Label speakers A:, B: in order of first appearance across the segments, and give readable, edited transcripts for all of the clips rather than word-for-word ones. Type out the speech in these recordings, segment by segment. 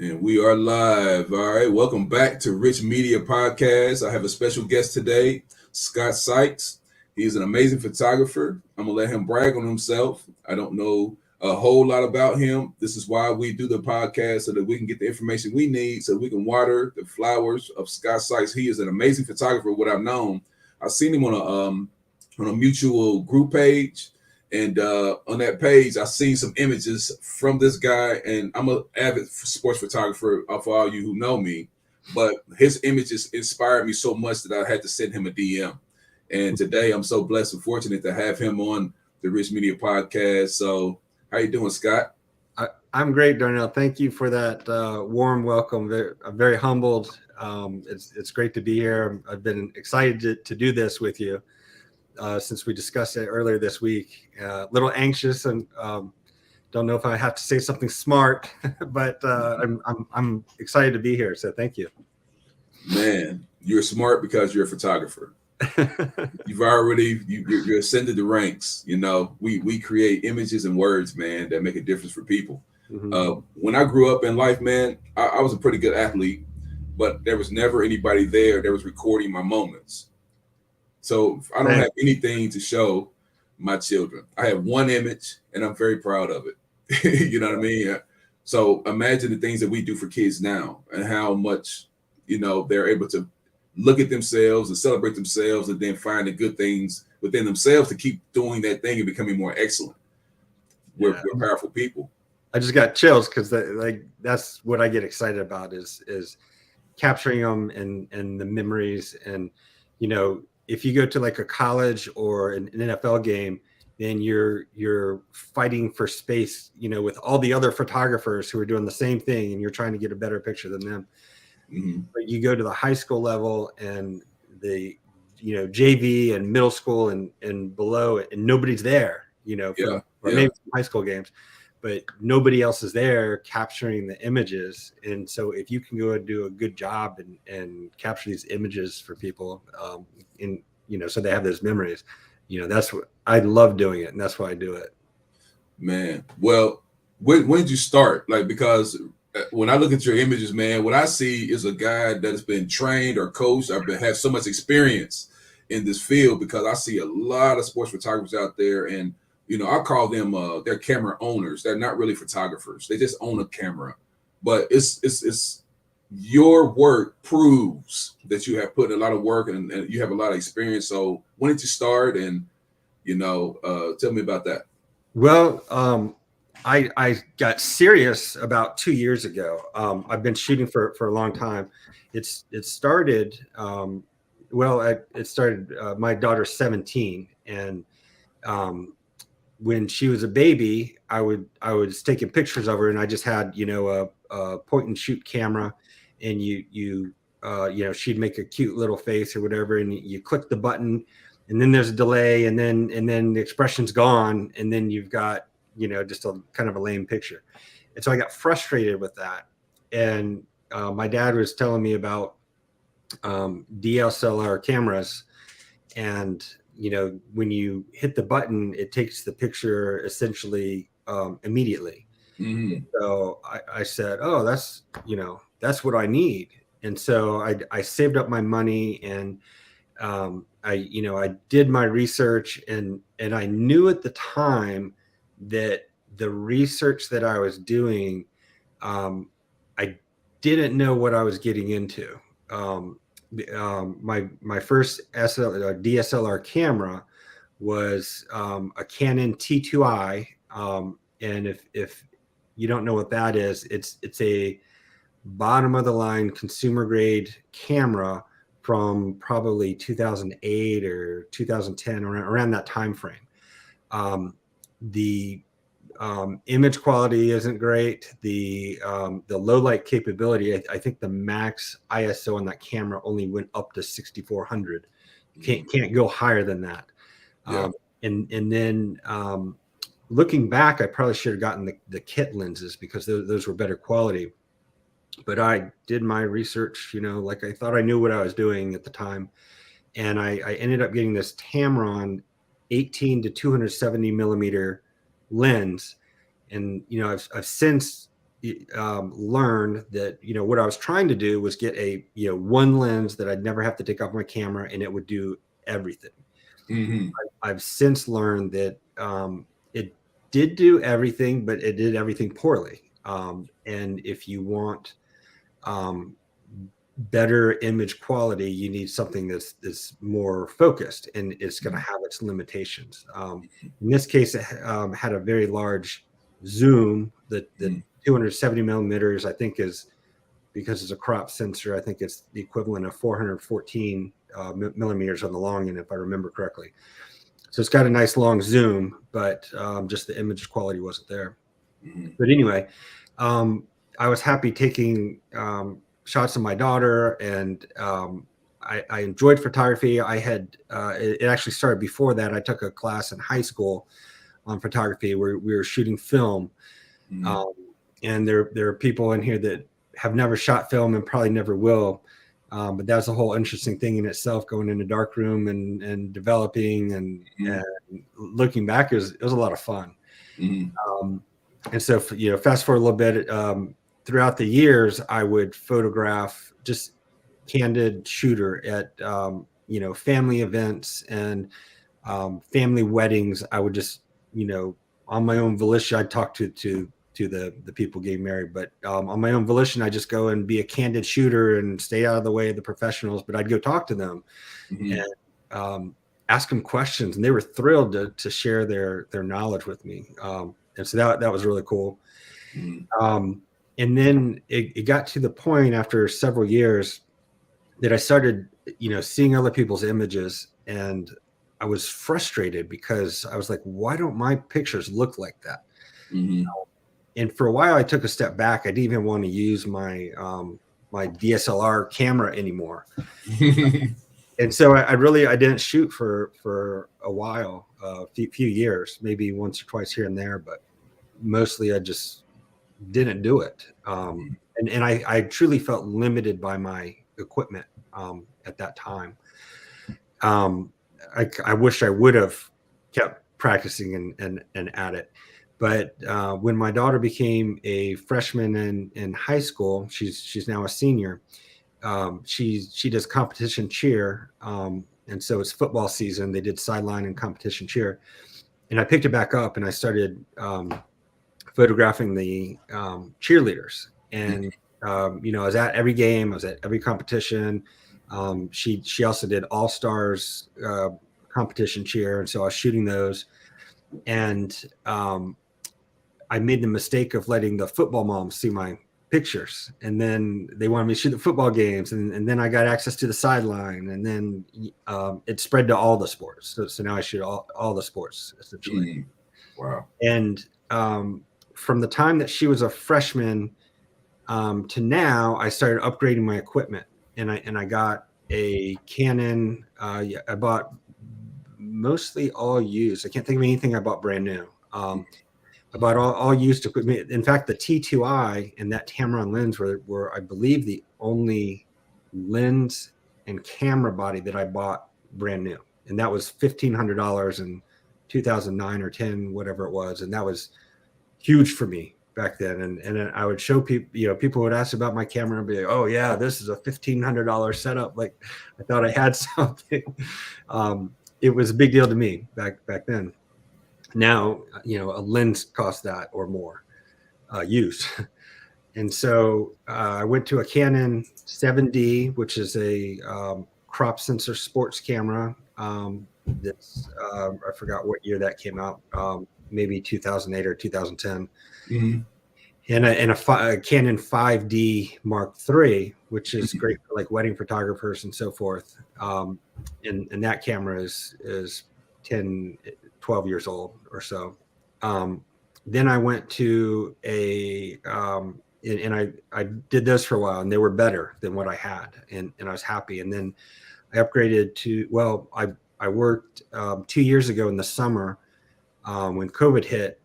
A: And we are live. All right. Welcome back to Rich Media Podcast. I have a special guest today, Scott Sikes. He's an amazing photographer. I'm going to let him brag on himself. I don't know a whole lot about him. This is why we do the podcast so that we can get the information we need so we can water the flowers of Scott Sikes. He is an amazing photographer, what I've known. I've seen him on a mutual group page. And on that page, I seen some images from this guy, and I'm an avid sports photographer for all you who know me. But his images inspired me so much that I had to send him a DM. And today, I'm so blessed and fortunate to have him on the Rich Media Podcast. So, how you doing, Scott?
B: I'm great, Darnell. Thank you for that warm welcome. I'm very humbled. It's great to be here. I've been excited to do this with you. Since we discussed it earlier this week. A little anxious and don't know if I have to say something smart, but I'm excited to be here. So thank you.
A: Man, you're smart because you're a photographer. You're ascended the ranks. You know, we create images and words, man, that make a difference for people. Mm-hmm. When I grew up in life, man, I was a pretty good athlete, but there was never anybody there that was recording my moments. So I don't have anything to show my children. I have one image and I'm very proud of it. You know what I mean? So imagine the things that we do for kids now and how much, they're able to look at themselves and celebrate themselves and then find the good things within themselves to keep doing that thing and becoming more excellent. We're powerful people.
B: I just got chills because that's what I get excited about is capturing them and the memories and, if you go to like a college or an NFL game, then you're fighting for space, with all the other photographers who are doing the same thing and you're trying to get a better picture than them. Mm-hmm. But you go to the high school level and the, JV and middle school and below it, and nobody's there, or maybe high school games, but nobody else is there capturing the images. And so if you can go and do a good job and capture these images for people, so they have those memories, that's what I love doing it. And that's why I do it.
A: Man. Well, when did you start? Because when I look at your images, man, what I see is a guy that has been trained or coached or have so much experience in this field, because I see a lot of sports photographers out there and, I call them, they're camera owners. They're not really photographers. They just own a camera, but it's your work proves that you have put in a lot of work and you have a lot of experience. So when did you start? And, tell me about that.
B: Well, I got serious about 2 years ago. I've been shooting for a long time. It started, my daughter's 17. And when she was a baby, I was taking pictures of her, and I just had, a point and shoot camera, and she'd make a cute little face or whatever, and you click the button, and then there's a delay, and then the expression's gone, and then you've got, just a kind of a lame picture. And so I got frustrated with that. And my dad was telling me about DSLR cameras, and when you hit the button, it takes the picture essentially immediately. Mm-hmm. So I said, oh, that's what I need. And so I saved up my money, and I did my research, and I knew at the time that the research that I was doing, I didn't know what I was getting into. My first DSLR camera was a Canon T2i, and if you don't know what that is, it's a bottom of the line consumer grade camera from probably 2008 or 2010, around that time frame. The image quality isn't great. The low light capability, I think the max ISO on that camera only went up to 6400. Can't go higher than that. Yeah. And then looking back, I probably should have gotten the kit lenses, because those were better quality. But I did my research, like I thought I knew what I was doing at the time. And I ended up getting this Tamron 18 to 270 millimeter lens. And, I've since learned that, what I was trying to do was get a, one lens that I'd never have to take off my camera and it would do everything.
A: Mm-hmm.
B: I've since learned that it did do everything, but it did everything poorly. And if you want better image quality, you need something that's more focused, and it's going to have its limitations. In this case, it had a very large zoom. The 270 millimeters, I think, is, because it's a crop sensor, I think it's the equivalent of 414 millimeters on the long end, if I remember correctly. So it's got a nice long zoom, but just the image quality wasn't there.
A: Mm-hmm.
B: But anyway, I was happy taking shots of my daughter, and I enjoyed photography. I had it actually started before that. I took a class in high school on photography where we were shooting film.
A: Mm-hmm.
B: And there are people in here that have never shot film and probably never will. But that's a whole interesting thing in itself, going in a dark room and developing and looking back, it was a lot of fun.
A: Mm-hmm.
B: And so, fast forward a little bit, throughout the years, I would photograph just candid shooter at, family events and family weddings. I would just, on my own volition, I'd talk to the people getting married, but on my own volition, I just go and be a candid shooter and stay out of the way of the professionals. But I'd go talk to them and ask them questions, and they were thrilled to share their knowledge with me. And so that was really cool. And then it got to the point after several years that I started, seeing other people's images, and I was frustrated because I was like, why don't my pictures look like that?
A: Mm-hmm.
B: And for a while, I took a step back. I didn't even want to use my my DSLR camera anymore. And so I didn't shoot for a while, a few years, maybe once or twice here and there, but mostly I just didn't do it. And I truly felt limited by my equipment at that time. I wish I would have kept practicing and at it. But when my daughter became a freshman in high school, she's now a senior. She does competition cheer, and so it's football season. They did sideline and competition cheer, and I picked it back up and I started photographing the cheerleaders. And I was at every game, I was at every competition. She also did All Stars competition cheer, and so I was shooting those. And I made the mistake of letting the football moms see my pictures, and then they wanted me to shoot the football games, and then I got access to the sideline, and then it spread to all the sports. So now I shoot all the sports essentially.
A: Wow.
B: And from the time that she was a freshman to now, I started upgrading my equipment, and I got a Canon. I bought mostly all used. I can't think of anything I bought brand new. I bought all used equipment. In fact, the T2i and that Tamron lens were I believe the only lens and camera body that I bought brand new, and that was $1,500 in 2009 or 10, whatever it was, and that was huge for me back then. And I would show people, people would ask about my camera and be like, oh yeah, this is a $1,500 setup. Like I thought I had something. It was a big deal to me back then. Now, a lens costs that or more used. And so I went to a Canon 7D, which is a crop sensor sports camera. That's I forgot what year that came out, maybe 2008 or 2010. And a Canon 5D Mark III, which is great for like wedding photographers and so forth. And that camera is 10, 12 years old or so. Then I went to and I did this for a while, and they were better than what I had, and I was happy. And then I upgraded to, I worked 2 years ago in the summer when COVID hit.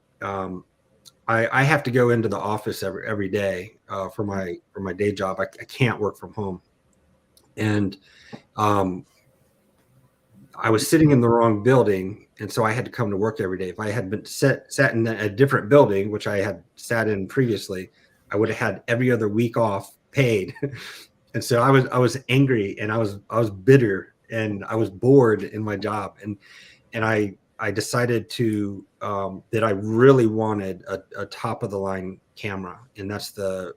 B: I have to go into the office every day for my day job. I can't work from home, and I was sitting in the wrong building, and so I had to come to work every day. If I had been sat in a different building, which I had sat in previously, I would have had every other week off paid. And so I was angry, and I was bitter, and I was bored in my job. And I decided to that I really wanted a top of the line camera, and that's the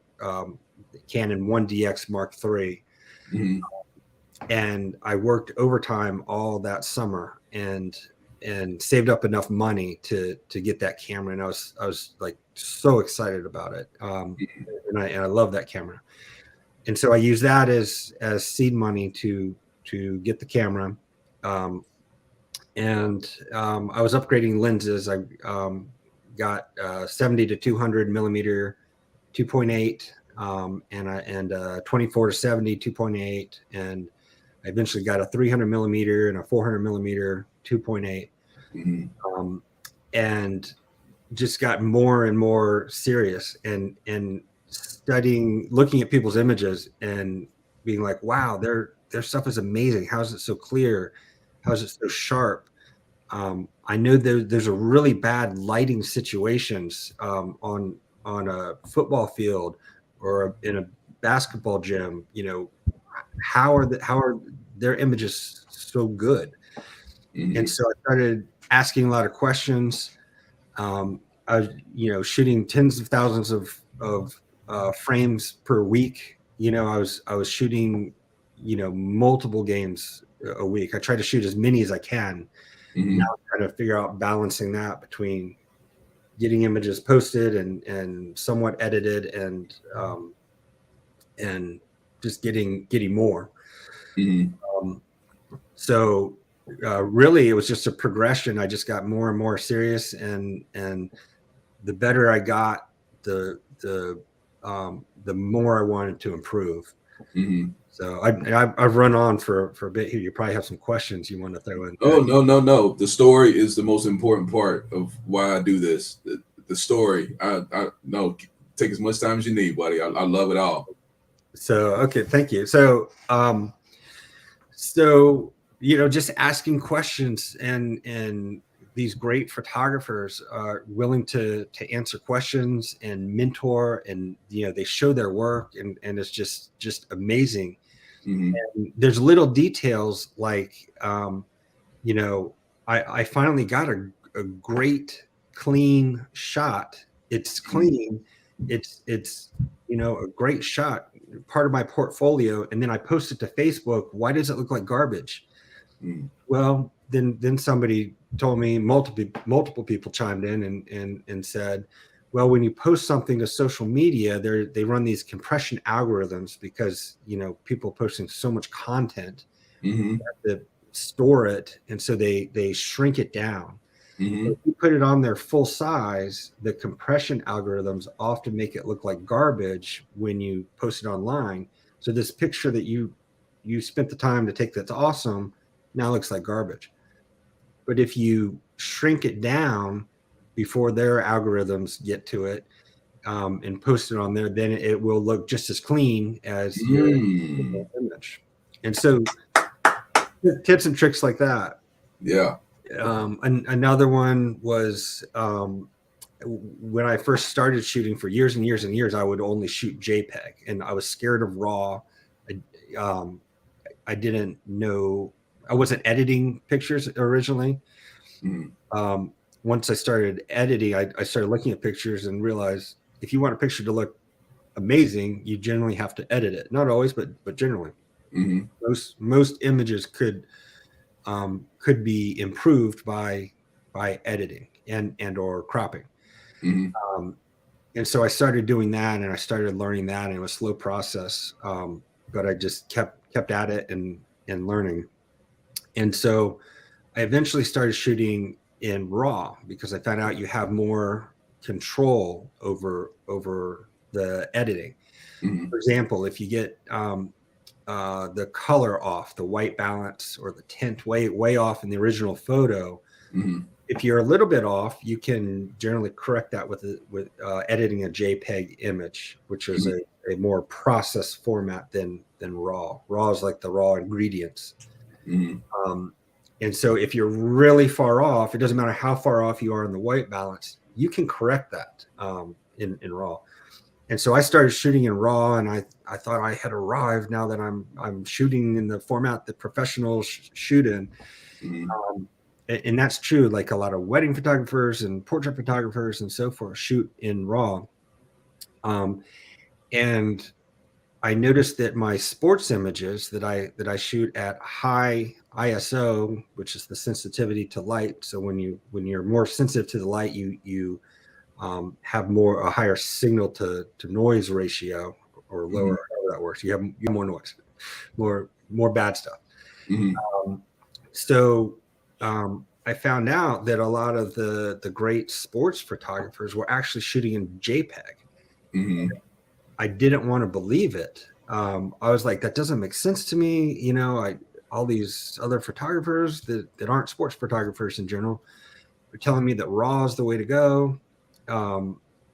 B: Canon 1DX Mark III.
A: Mm-hmm.
B: And I worked overtime all that summer and saved up enough money to get that camera, and I was like so excited about it, and I love that camera. And so I used that as seed money to get the camera. I was upgrading lenses. I got 70 to 200 millimeter 2.8, and 24 to 70 2.8, and I eventually got a 300 millimeter and a 400 millimeter 2.8, and just got more and more serious and studying, looking at people's images and being like, wow, their stuff is amazing. How is it so clear? How is it so sharp? I know there's a really bad lighting situations on a football field or in a basketball gym. You know, how are their images so good? And so I started asking a lot of questions. I was, shooting tens of thousands of frames per week. I was shooting, multiple games a week. I try to shoot as many as I can. Now I'm trying to figure out balancing that between getting images posted and somewhat edited and just getting more. So really, it was just a progression. I just got more and more serious, and the better I got, the more I wanted to improve. So I've run on for a bit here. You probably have some questions you want to throw in.
A: Oh, no. The story is the most important part of why I do this. The story. I no, take as much time as you need, buddy. I love it all.
B: So okay, thank you. So just asking questions, and these great photographers are willing to answer questions and mentor, and they show their work, and it's just amazing. And there's little details like I finally got a great clean shot. It's clean. It's a great shot, part of my portfolio, and then I post it to Facebook. Why does it look like garbage? Well, then somebody told me, multiple people chimed in and said, well, when you post something to social media, they run these compression algorithms because people posting so much content, they have to store it, and so they shrink it down. If you put it on their full size, the compression algorithms often make it look like garbage when you post it online. So this picture that you spent the time to take that's awesome now looks like garbage. But if you shrink it down before their algorithms get to it and post it on there, then it will look just as clean as your image. And so tips and tricks like that.
A: Yeah.
B: Another one was when I first started shooting for years and years and years, I would only shoot JPEG, and I was scared of RAW. I didn't know, I wasn't editing pictures originally. Once I started editing, I started looking at pictures and realized if you want a picture to look amazing, you generally have to edit it. Not always, but generally. Most images could be improved by editing and or cropping. And so I started doing that, and I started learning that, and it was a slow process, but I just kept at it and learning. And so I eventually started shooting in RAW because I found out you have more control over the editing. For example, if you get the color off, the white balance or the tint way off in the original photo, if you're a little bit off, you can generally correct that with editing a JPEG image, which is a more processed format than RAW. RAW is like the raw ingredients. And so if you're really far off, it doesn't matter how far off you are in the white balance, you can correct that in RAW. And so I started shooting in RAW, and I thought I had arrived now that I'm shooting in the format that professionals shoot in.
A: Mm-hmm.
B: And that's true. Like a lot of wedding photographers and portrait photographers and so forth shoot in RAW. And I noticed that my sports images that I shoot at high ISO, which is the sensitivity to light. So when you're more sensitive to the light, you have a higher signal to noise ratio, or lower, however that works. You have more noise, more bad stuff.
A: Mm-hmm.
B: So I found out that a lot of the great sports photographers were actually shooting in JPEG.
A: Mm-hmm.
B: I didn't want to believe it. I was like, that doesn't make sense to me. All these other photographers that aren't sports photographers in general are telling me that RAW is the way to go.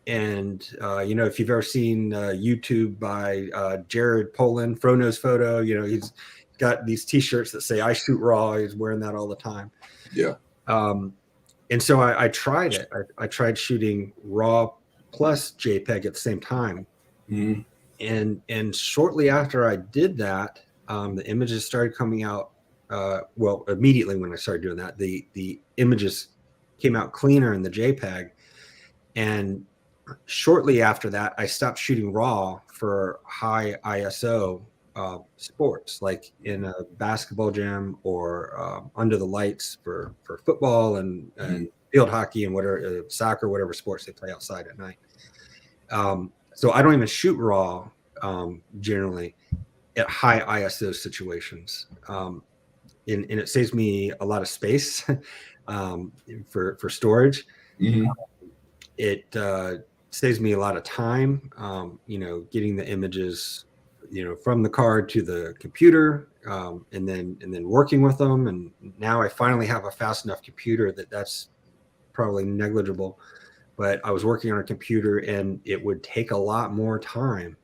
B: If you've ever seen YouTube by Jared Polin, Frono's Photo, he's got these T-shirts that say "I shoot RAW." He's wearing that all the time.
A: Yeah.
B: And so I tried it. I tried shooting RAW plus JPEG at the same time.
A: Mm-hmm.
B: And shortly after I did that, the images started coming out. Immediately when I started doing that, the images came out cleaner in the JPEG. And shortly after that, I stopped shooting RAW for high ISO sports, like in a basketball gym or under the lights for football and field hockey and whatever, soccer, whatever sports they play outside at night. So I don't even shoot RAW generally at high ISO situations. And it saves me a lot of space for storage.
A: Mm-hmm.
B: It saves me a lot of time, getting the images, from the card to the computer, and then working with them. And now I finally have a fast enough computer that's probably negligible. But I was working on a computer, and it would take a lot more time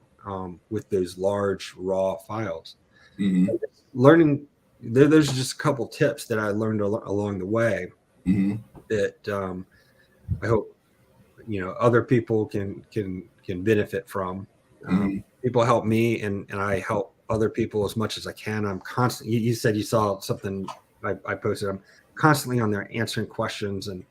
B: with those large RAW files.
A: Mm-hmm.
B: Learning, there's just a couple tips that I learned along the way
A: Mm-hmm.
B: that I hope other people can benefit from.
A: Mm-hmm.
B: People help me, and I help other people as much as I can. I'm constantly. You said you saw something I posted. I'm constantly on there answering questions, and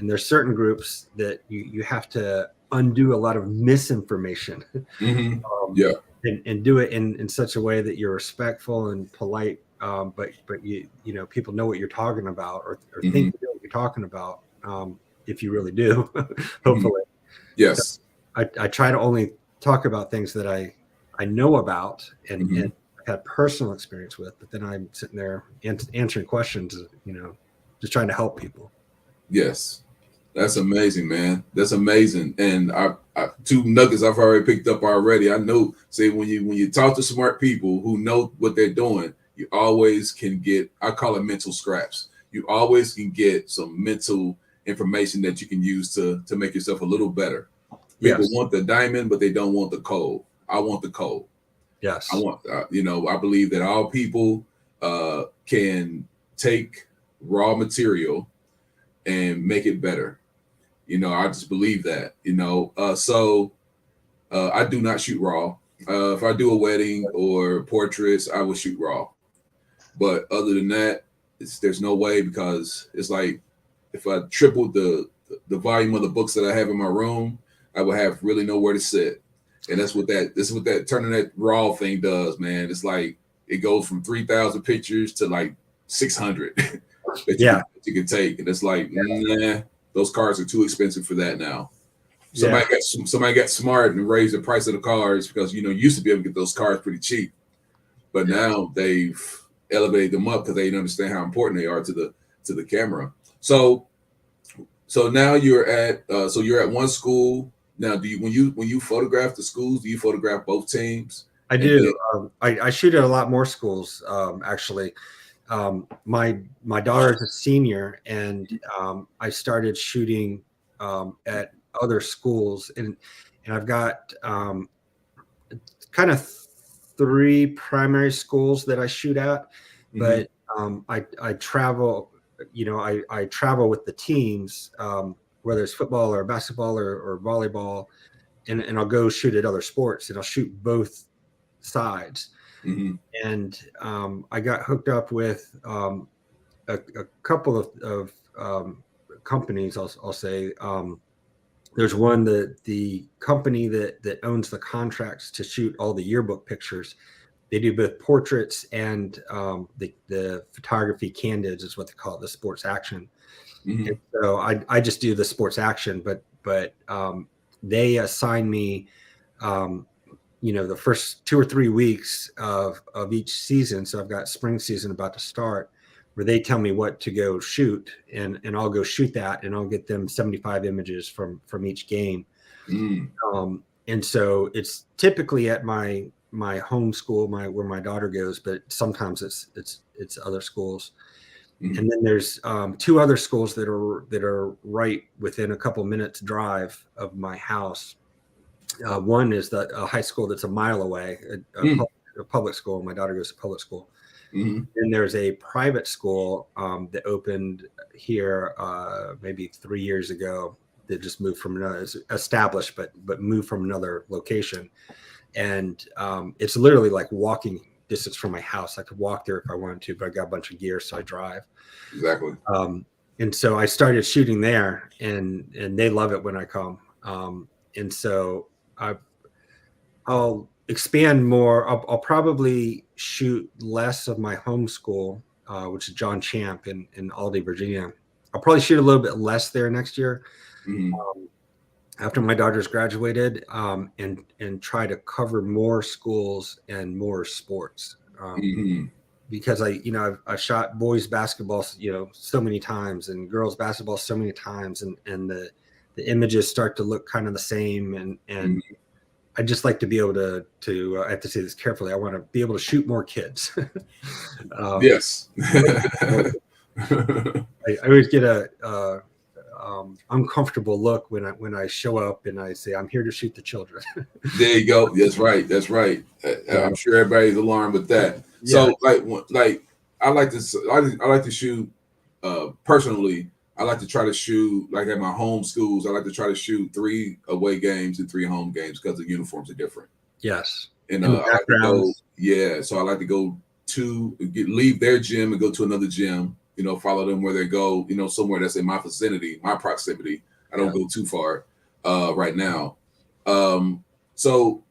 B: there's certain groups that you have to undo a lot of misinformation.
A: Mm-hmm. Yeah.
B: And do it in such a way that you're respectful and polite, but people know what you're talking about, or think you know what you're talking about, if you really do. Hopefully.
A: Yes.
B: So I try to only talk about things that I know about and had personal experience with, but then I'm sitting there answering questions, just trying to help people.
A: Yes. That's amazing, man. That's amazing. And I two nuggets I've already picked up already. I know, say when you talk to smart people who know what they're doing, you always can get, I call it mental scraps. You always can get some mental information that you can use to make yourself a little better. People want the diamond, but they don't want the coal. I want the coal.
B: Yes.
A: I want, I believe that all people can take raw material and make it better. I just believe that, so I do not shoot RAW. If I do a wedding or portraits, I will shoot RAW. But other than that, there's no way, because it's like if I tripled the volume of the books that I have in my room, I would have really nowhere to sit. And this is what that turning that RAW thing does, man. It's like it goes from 3,000 pictures to like 600 that you can take. And it's like, nah, those cars are too expensive for that now. Somebody got smart and raised the price of the cars, because you used to be able to get those cars pretty cheap, but now they've elevated them up because they understand how important they are to the camera. So now you're at one school now. Do you when you photograph the schools, do you photograph both teams?
B: I do. I shoot at a lot more schools, actually. My daughter is a senior, and I started shooting at other schools, and I've got kind of 3 primary schools that I shoot at, but I travel. I travel with the teams, whether it's football or basketball or volleyball, and I'll go shoot at other sports, and I'll shoot both sides.
A: Mm-hmm.
B: And I got hooked up with a couple of companies. I'll say there's one that the company that owns the contracts to shoot all the yearbook pictures. They do both portraits and the photography candids is what they call it, the sports action.
A: Mm-hmm.
B: And so I just do the sports action, but they assign me, the first 2 or 3 weeks of each season. So I've got spring season about to start, where they tell me what to go shoot, and I'll go shoot that, and I'll get them 75 images from each game. And so it's typically at my home school, where my daughter goes, but sometimes it's other schools.
A: Mm-hmm.
B: And then there's 2 other schools that are right within a couple minutes drive of my house. One is a high school that's a mile away, a public school. My daughter goes to public school.
A: Mm-hmm.
B: And there's a private school that opened here maybe 3 years ago. They just moved from another, established, but moved from another location. And it's literally like walking distance from my house. I could walk there if I wanted to, but I got a bunch of gear, so I drive.
A: Exactly.
B: And so I started shooting there, and they love it when I come. And so I'll expand more. I'll probably shoot less of my home school, which is John Champ in Aldie, Virginia. I'll probably shoot a little bit less there next year.
A: Mm-hmm.
B: After my daughter's graduated, and try to cover more schools and more sports.
A: Mm-hmm.
B: Because I've shot boys basketball, so many times, and girls basketball so many times, and the images start to look kind of the same, and
A: Mm-hmm.
B: I just like to be able to I have to say this carefully. I want to be able to shoot more kids.
A: Yes.
B: I always get a uncomfortable look when I show up and I say I'm here to shoot the children.
A: There you go. That's right. That's right. I'm sure everybody's alarmed with that. Yeah. So like I like to shoot personally. I like to try to shoot like at my home schools. I like to try to shoot 3 away games and 3 home games because the uniforms are different.
B: Yes.
A: And I like to go. Yeah. So I like to go leave their gym and go to another gym. Follow them where they go. Somewhere that's in my vicinity, my proximity. I don't go too far right now. So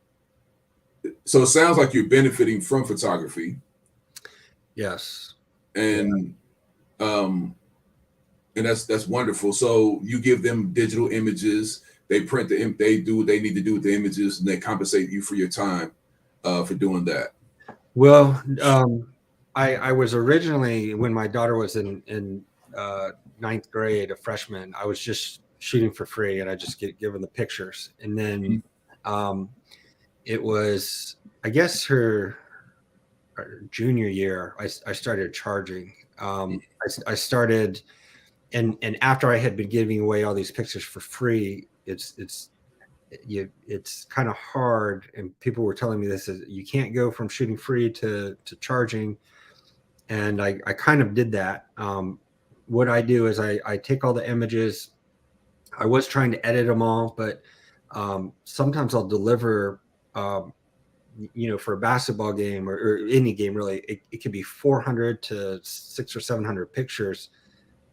A: it sounds like you're benefiting from photography.
B: Yes.
A: And and that's wonderful. So you give them digital images, they print they do what they need to do with the images, and they compensate you for your time for doing that.
B: Well, I was originally, when my daughter was in 9th grade, a freshman, I was just shooting for free, and I just get given the pictures. And then it was, I guess, her junior year, I started charging. I started, and after I had been giving away all these pictures for free, it's kind of hard. And people were telling me this, is you can't go from shooting free to charging. And I kind of did that. What I do is I take all the images. I was trying to edit them all, but sometimes I'll deliver, for a basketball game or any game, really, it could be 400 to 600 or 700 pictures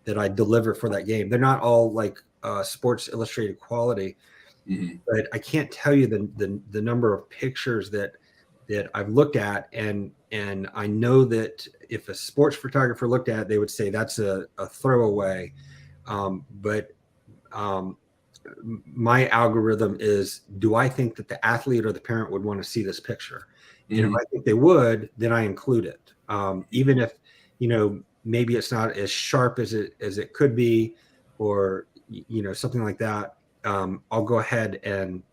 B: that I deliver for that game. They're not all like Sports Illustrated quality, but I can't tell you the number of pictures that I've looked at, and I know that if a sports photographer looked at it, they would say that's a throwaway. But my algorithm is, do I think that the athlete or the parent would want to see this picture? And if I think they would, then I include it. Even if, maybe it's not as sharp as it could be, or, something like that. I'll go ahead and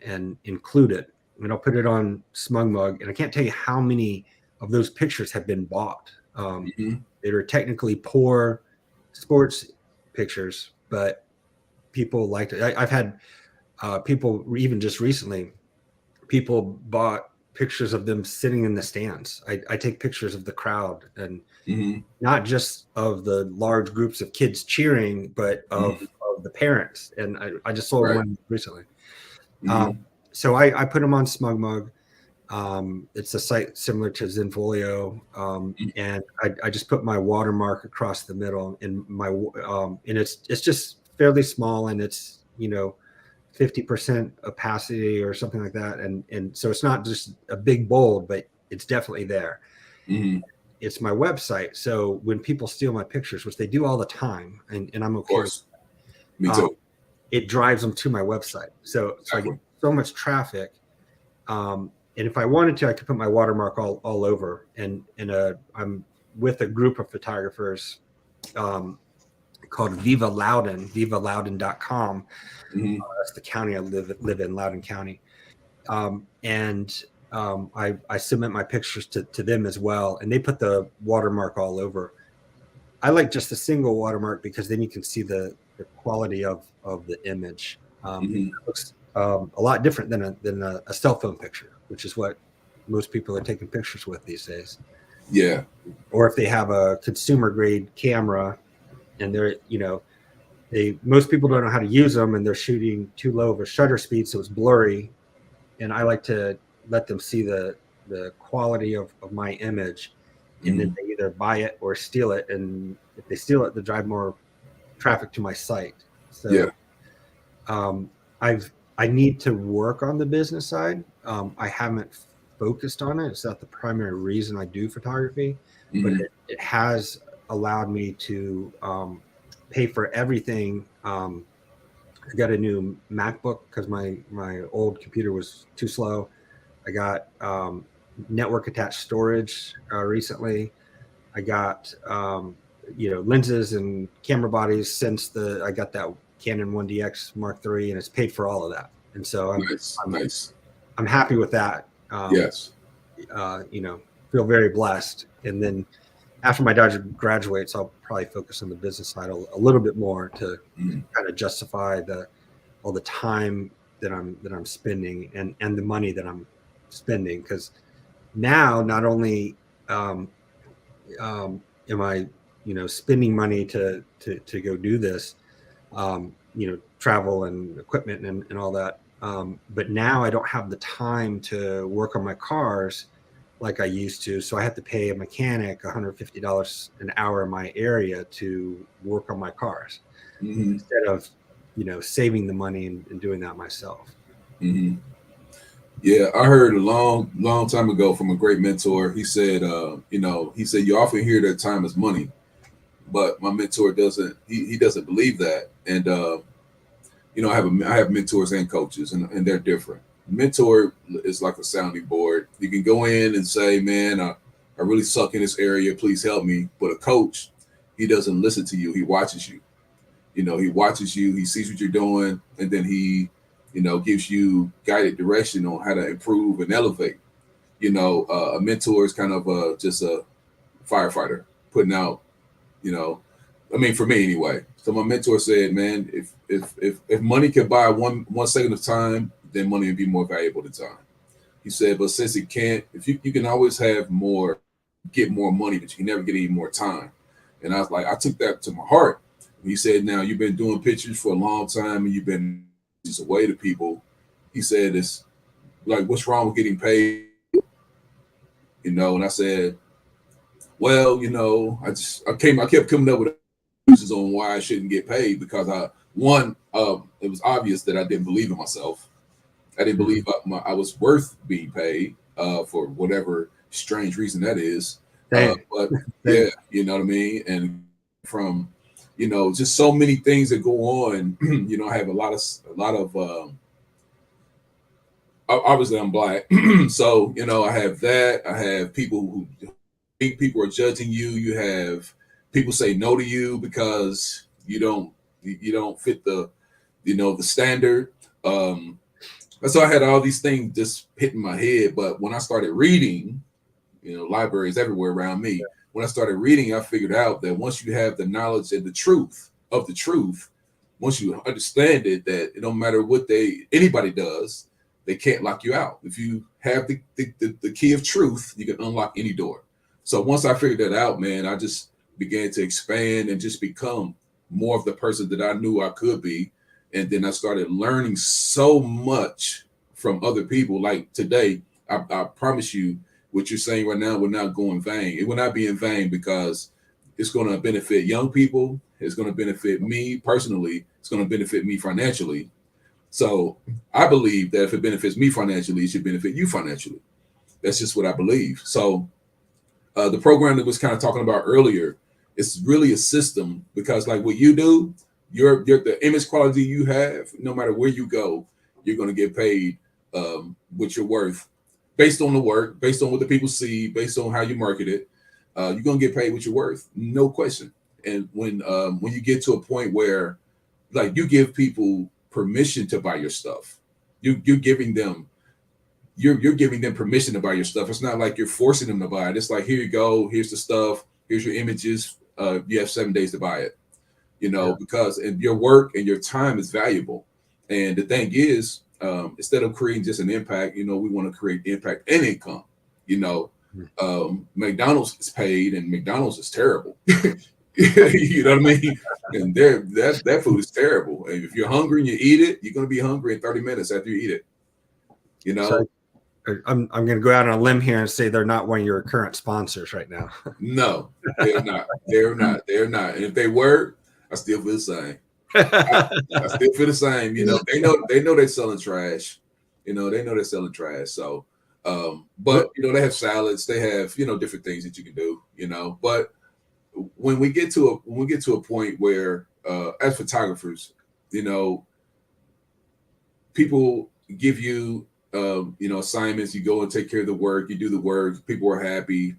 B: include it, and I'll put it on SmugMug. And I can't tell you how many of those pictures have been bought. That are technically poor sports pictures, but people liked it. I've had people, even just recently, people bought pictures of them sitting in the stands. I take pictures of the crowd, and not just of the large groups of kids cheering, but of the parents. And I just sold one recently. So I put them on SmugMug. It's a site similar to Zenfolio, and I just put my watermark across the middle, and and it's just fairly small, and it's 50% opacity or something like that, and so it's not just a big bold, but it's definitely there.
A: Mm-hmm.
B: It's my website, so when people steal my pictures, which they do all the time, and I'm
A: Of
B: okay with
A: course. Me
B: that,
A: too.
B: it drives them to my website. So I get
A: Exactly.
B: so much traffic. And if I wanted to, I could put my watermark all over. And I'm with a group of photographers called VivaLoudon.com.
A: Mm-hmm.
B: That's the county I live in, Loudoun County. And I submit my pictures to them as well, and they put the watermark all over. I like just a single watermark because then you can see the quality of the image. It
A: Mm-hmm.
B: looks a lot different than a cell phone picture, which is what most people are taking pictures with these days.
A: Yeah.
B: Or if they have a consumer grade camera and most people don't know how to use them, and they're shooting too low of a shutter speed, so it's blurry. And I like to let them see the quality of my image, and then
A: Mm-hmm.
B: they either buy it or steal it. And if they steal it, they drive more traffic to my site.
A: Yeah.
B: So um, I need to work on the business side. I haven't focused on it. It's not the primary reason I do photography, but
A: Mm-hmm.
B: it has allowed me to pay for everything. I got a new MacBook because my old computer was too slow. I got network attached storage recently. I got lenses and camera bodies since I got that Canon 1DX Mark III, and it's paid for all of that. And so
A: Nice.
B: I'm
A: Nice.
B: I'm happy with that.
A: Yes.
B: Feel very blessed. And then after my daughter graduates, I'll probably focus on the business side a little bit more to
A: Mm-hmm.
B: kind of justify all the time that I'm spending and the money that I'm spending, because now not only um, am I spending money to go do this, travel and equipment and all that, but now I don't have the time to work on my cars like I used to, so I have to pay a mechanic $150 an hour in my area to work on my cars
A: Mm-hmm.
B: instead of saving the money and doing that myself.
A: Mm-hmm. Yeah, I heard a long time ago from a great mentor. He said, he said you often hear that time is money, but my mentor doesn't. He doesn't believe that. And I have mentors and coaches, and they're different. Mentor is like a sounding board. You can go in and say, "Man, I really suck in this area. Please help me." But a coach, he doesn't listen to you. He watches you. He watches you. He sees what you're doing, and then he, gives you guided direction on how to improve and elevate. A mentor is kind of just a firefighter putting out. You know, I mean, for me anyway. So my mentor said, "Man, if money can buy one second of time, then money would be more valuable than time." He said, "But since it can't, if you can always have more, get more money, but you can never get any more time." And I was like, I took that to my heart. And he said, "Now you've been doing pictures for a long time, and you've been just away to people." He said, "It's like, what's wrong with getting paid?" And I said, "Well, I kept coming up with excuses on why I shouldn't get paid because it was obvious that I didn't believe in myself. I didn't believe I was worth being paid for whatever strange reason that is.
B: Same.
A: But yeah,
B: Same.
A: you know what I mean. And from just so many things that go on. I have a lot of. Obviously, I'm black, so I have that. I have people who think people are judging you. You have people say no to you because you don't fit the standard. So I had all these things just hitting my head. But when I started reading, libraries everywhere around me. When I started reading, I figured out that once you have the knowledge and the truth of the truth, once you understand it, that it don't matter what anybody does, they can't lock you out. If you have the key of truth, you can unlock any door. So once I figured that out, man, I just began to expand and just become more of the person that I knew I could be. And then I started learning so much from other people. Like today, I promise you, what you're saying right now will not go in vain. It will not be in vain because it's going to benefit young people. It's going to benefit me personally. It's going to benefit me financially. So I believe that if it benefits me financially, it should benefit you financially. That's just what I believe. So the program that was kind of talking about earlier, it's really a system because like what you do, your the image quality you have, no matter where you go, you're going to get paid what you're worth based on the work, based on what the people see, based on how you market it. You're going to get paid what you're worth, no question. And when you get to a point where like you give people permission to buy your stuff, you're giving them you're giving them permission to buy your stuff. It's not like you're forcing them to buy it. It's like, here you go, here's the stuff, here's your images. You have 7 days to buy it. Because and your work and your time is valuable. And the thing is, instead of creating just an impact, we want to create impact and income. McDonald's is paid, and McDonald's is terrible. You know what I mean? And that food is terrible. And if you're hungry and you eat it, you're going to be hungry in 30 minutes after you eat it.
B: So I'm going to go out on a limb here and say they're not one of your current sponsors right now.
A: No, they're not. They're not. They're not. And if they were, I still feel the same. I still feel the same. They know they're selling trash. They know they're selling trash. So, but they have salads. They have different things that you can do. But when we get to a point where, as photographers, people give you assignments, you go and take care of the work, you do the work, people are happy,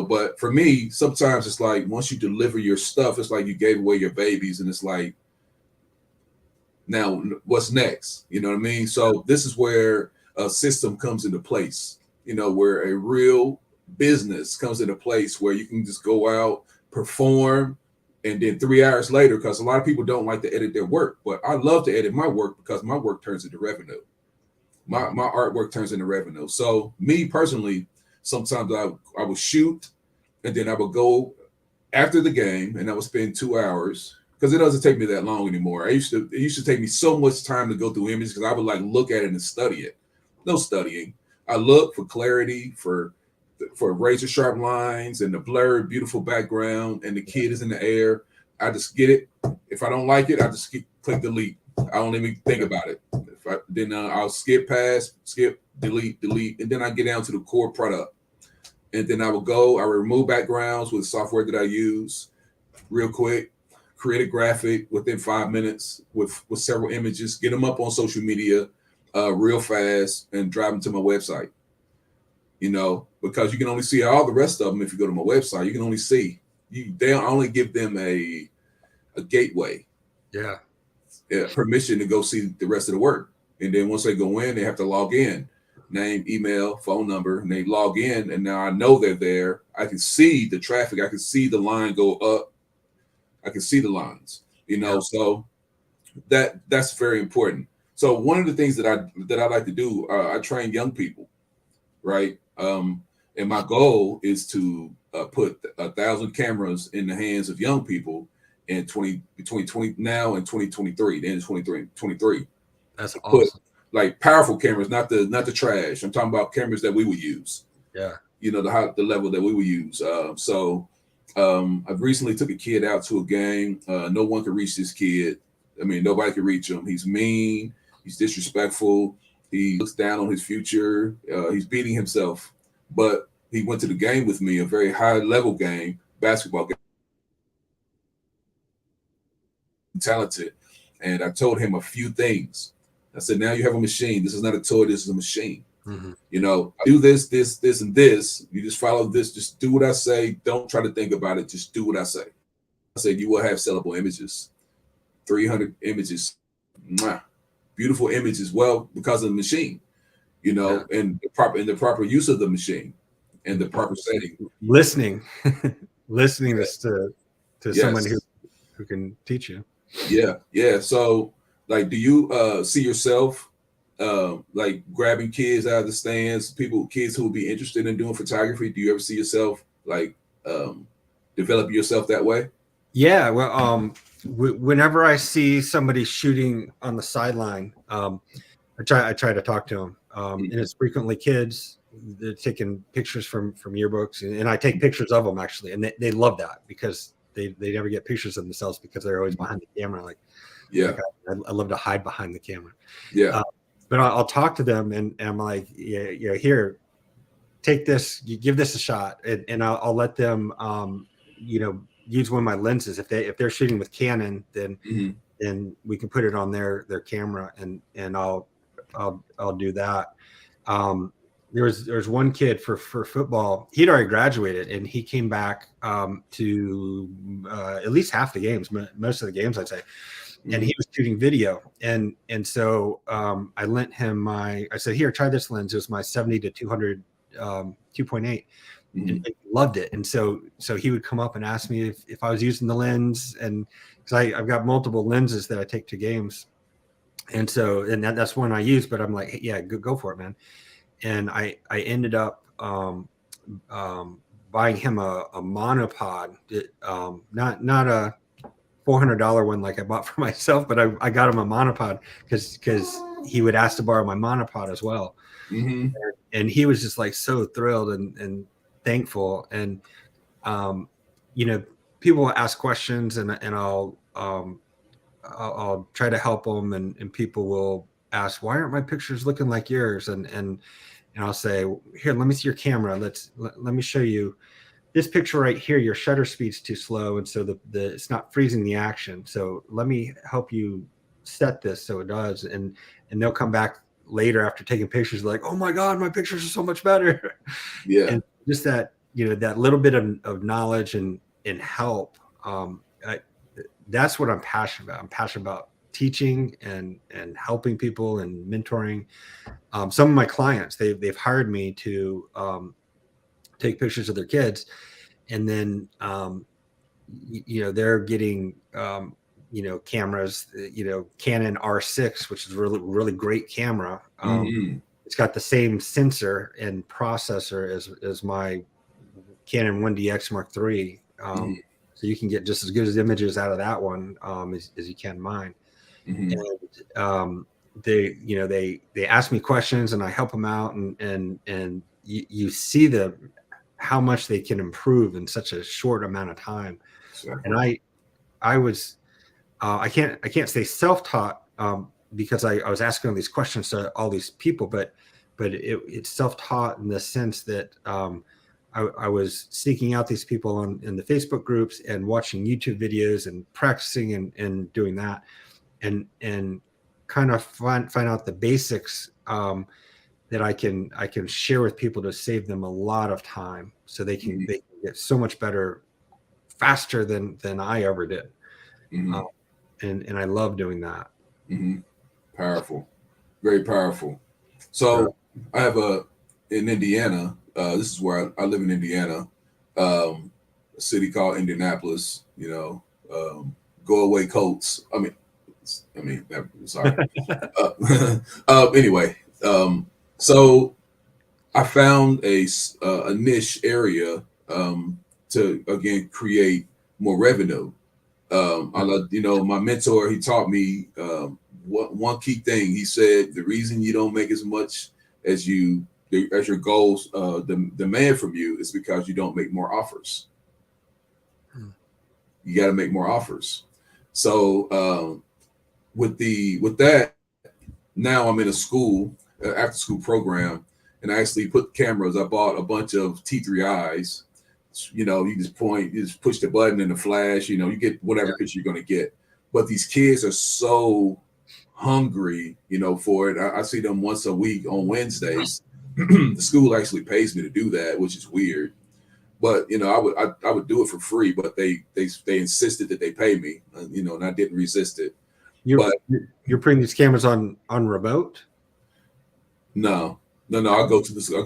A: but for me, sometimes it's like once you deliver your stuff, it's like you gave away your babies, and it's like, now what's next? You know what I mean? So this is where a system comes into place, where a real business comes into place where you can just go out, perform, and then 3 hours later, because a lot of people don't like to edit their work, but I love to edit my work because my work turns into revenue. My artwork turns into revenue. So me personally, sometimes I would shoot, and then I would go after the game, and I would spend 2 hours, because it doesn't take me that long anymore. It used to take me so much time to go through images because I would like look at it and study it. No studying. I look for clarity, for razor sharp lines and the blurred, beautiful background, and the kid is in the air. I just get it. If I don't like it, I just click delete. I don't even think about it. Then I'll skip past, delete, and then I get down to the core product. And then I will remove backgrounds with software that I use real quick, create a graphic within 5 minutes with several images, get them up on social media real fast, and drive them to my website. Because you can only see all the rest of them if you go to my website. You can only see. They'll only give them a gateway.
B: Yeah.
A: Permission to go see the rest of the work. And then once they go in, they have to log in, name, email, phone number, and they log in. And now I know they're there. I can see the traffic. I can see the line go up. I can see the lines, so that's very important. So one of the things that I like to do, I train young people, right? And my goal is to put 1,000 cameras in the hands of young people between 20 now and 2023, the end of 2023.
B: That's awesome.
A: Like powerful cameras, not the trash. I'm talking about cameras that we would use.
B: Yeah.
A: The level that we would use. I've recently took a kid out to a game. No one could reach this kid. I mean, nobody could reach him. He's mean. He's disrespectful. He looks down on his future. He's beating himself. But he went to the game with me, a very high level game, basketball game. Talented. And I told him a few things. I said, now you have a machine. This is not a toy. This is a machine. Mm-hmm. Do this, and this. You just follow this. Just do what I say. Don't try to think about it. Just do what I say. I said, you will have sellable images, 300 images, beautiful images. Well, because of the machine, and the proper use of the machine and the proper setting.
B: Listening to someone who can teach you.
A: Yeah. So, like, do you see yourself like grabbing kids out of the stands, kids who will be interested in doing photography? Do you ever see yourself like develop yourself that way?
B: Yeah. Well, whenever I see somebody shooting on the sideline, I try to talk to them, and it's frequently kids. They're taking pictures from yearbooks, and I take pictures of them actually, and they love that because they never get pictures of themselves because they're always behind the camera.
A: Yeah.
B: I love to hide behind the camera.
A: Yeah.
B: But I'll talk to them, and I'm like, yeah, here, take this, you give this a shot, and I'll let them, use one of my lenses. If they're shooting with Canon, then we can put it on their camera, and I'll do that. There's one kid for football. He'd already graduated, and he came back to at least half the games, most of the games, I'd say. And he was shooting video, and so I lent him I said, here, try this lens. It was my 70 to 200 2.8, and he loved it. And so he would come up and ask me if I was using the lens, and because I've got multiple lenses that I take to games, and so that's one I use. But I'm like, hey, yeah, go for it, man. And I ended up buying him a monopod, not a $400 one like I bought for myself, but I got him a monopod because he would ask to borrow my monopod as well. And he was just like so thrilled and thankful. And people ask questions, and I'll try to help them, and people will ask, why aren't my pictures looking like yours? And I'll say, here, let me see your camera. Let me show you this picture right here. Your shutter speed's too slow, and so it's not freezing the action. So let me help you set this so it does. And they'll come back later after taking pictures like, oh my God, my pictures are so much better.
A: Yeah.
B: And just that, that little bit of knowledge and help. That's what I'm passionate about. I'm passionate about teaching and helping people and mentoring. Some of my clients, they've hired me to take pictures of their kids, and then they're getting cameras, Canon R6, which is a really great camera. It's got the same sensor and processor as my Canon 1DX Mark III. So you can get just as good as images out of that one as you can mine. And they ask me questions, and I help them out, and you see how much they can improve in such a short amount of time.
A: Exactly.
B: And I was I can't say self-taught because I was asking all these questions to all these people, but it's self-taught in the sense that I was seeking out these people in the Facebook groups and watching YouTube videos and practicing and doing that, and kind of find out the basics that I can share with people to save them a lot of time, so they can get so much better faster than I ever did. And I love doing that.
A: Powerful, very powerful. So I have in Indiana. This is where I live in Indiana, a city called Indianapolis. Go away Colts. I mean, sorry. Anyway, so I found a niche area to again create more revenue. I love, my mentor, he taught me one key thing. He said the reason you don't make as much as your goals demand from you is because you don't make more offers. You got to make more offers. So with that, now I'm in a school, after school program, and I actually put cameras. I bought a bunch of T3Is. You just point, you just push the button and the flash, you get whatever picture you're going to get. But these kids are so hungry, for it. I see them once a week on Wednesdays. The school actually pays me to do that, which is weird. But, I would do it for free, but they insisted that they pay me, and I didn't resist it.
B: You're putting these cameras on remote?
A: No. I'll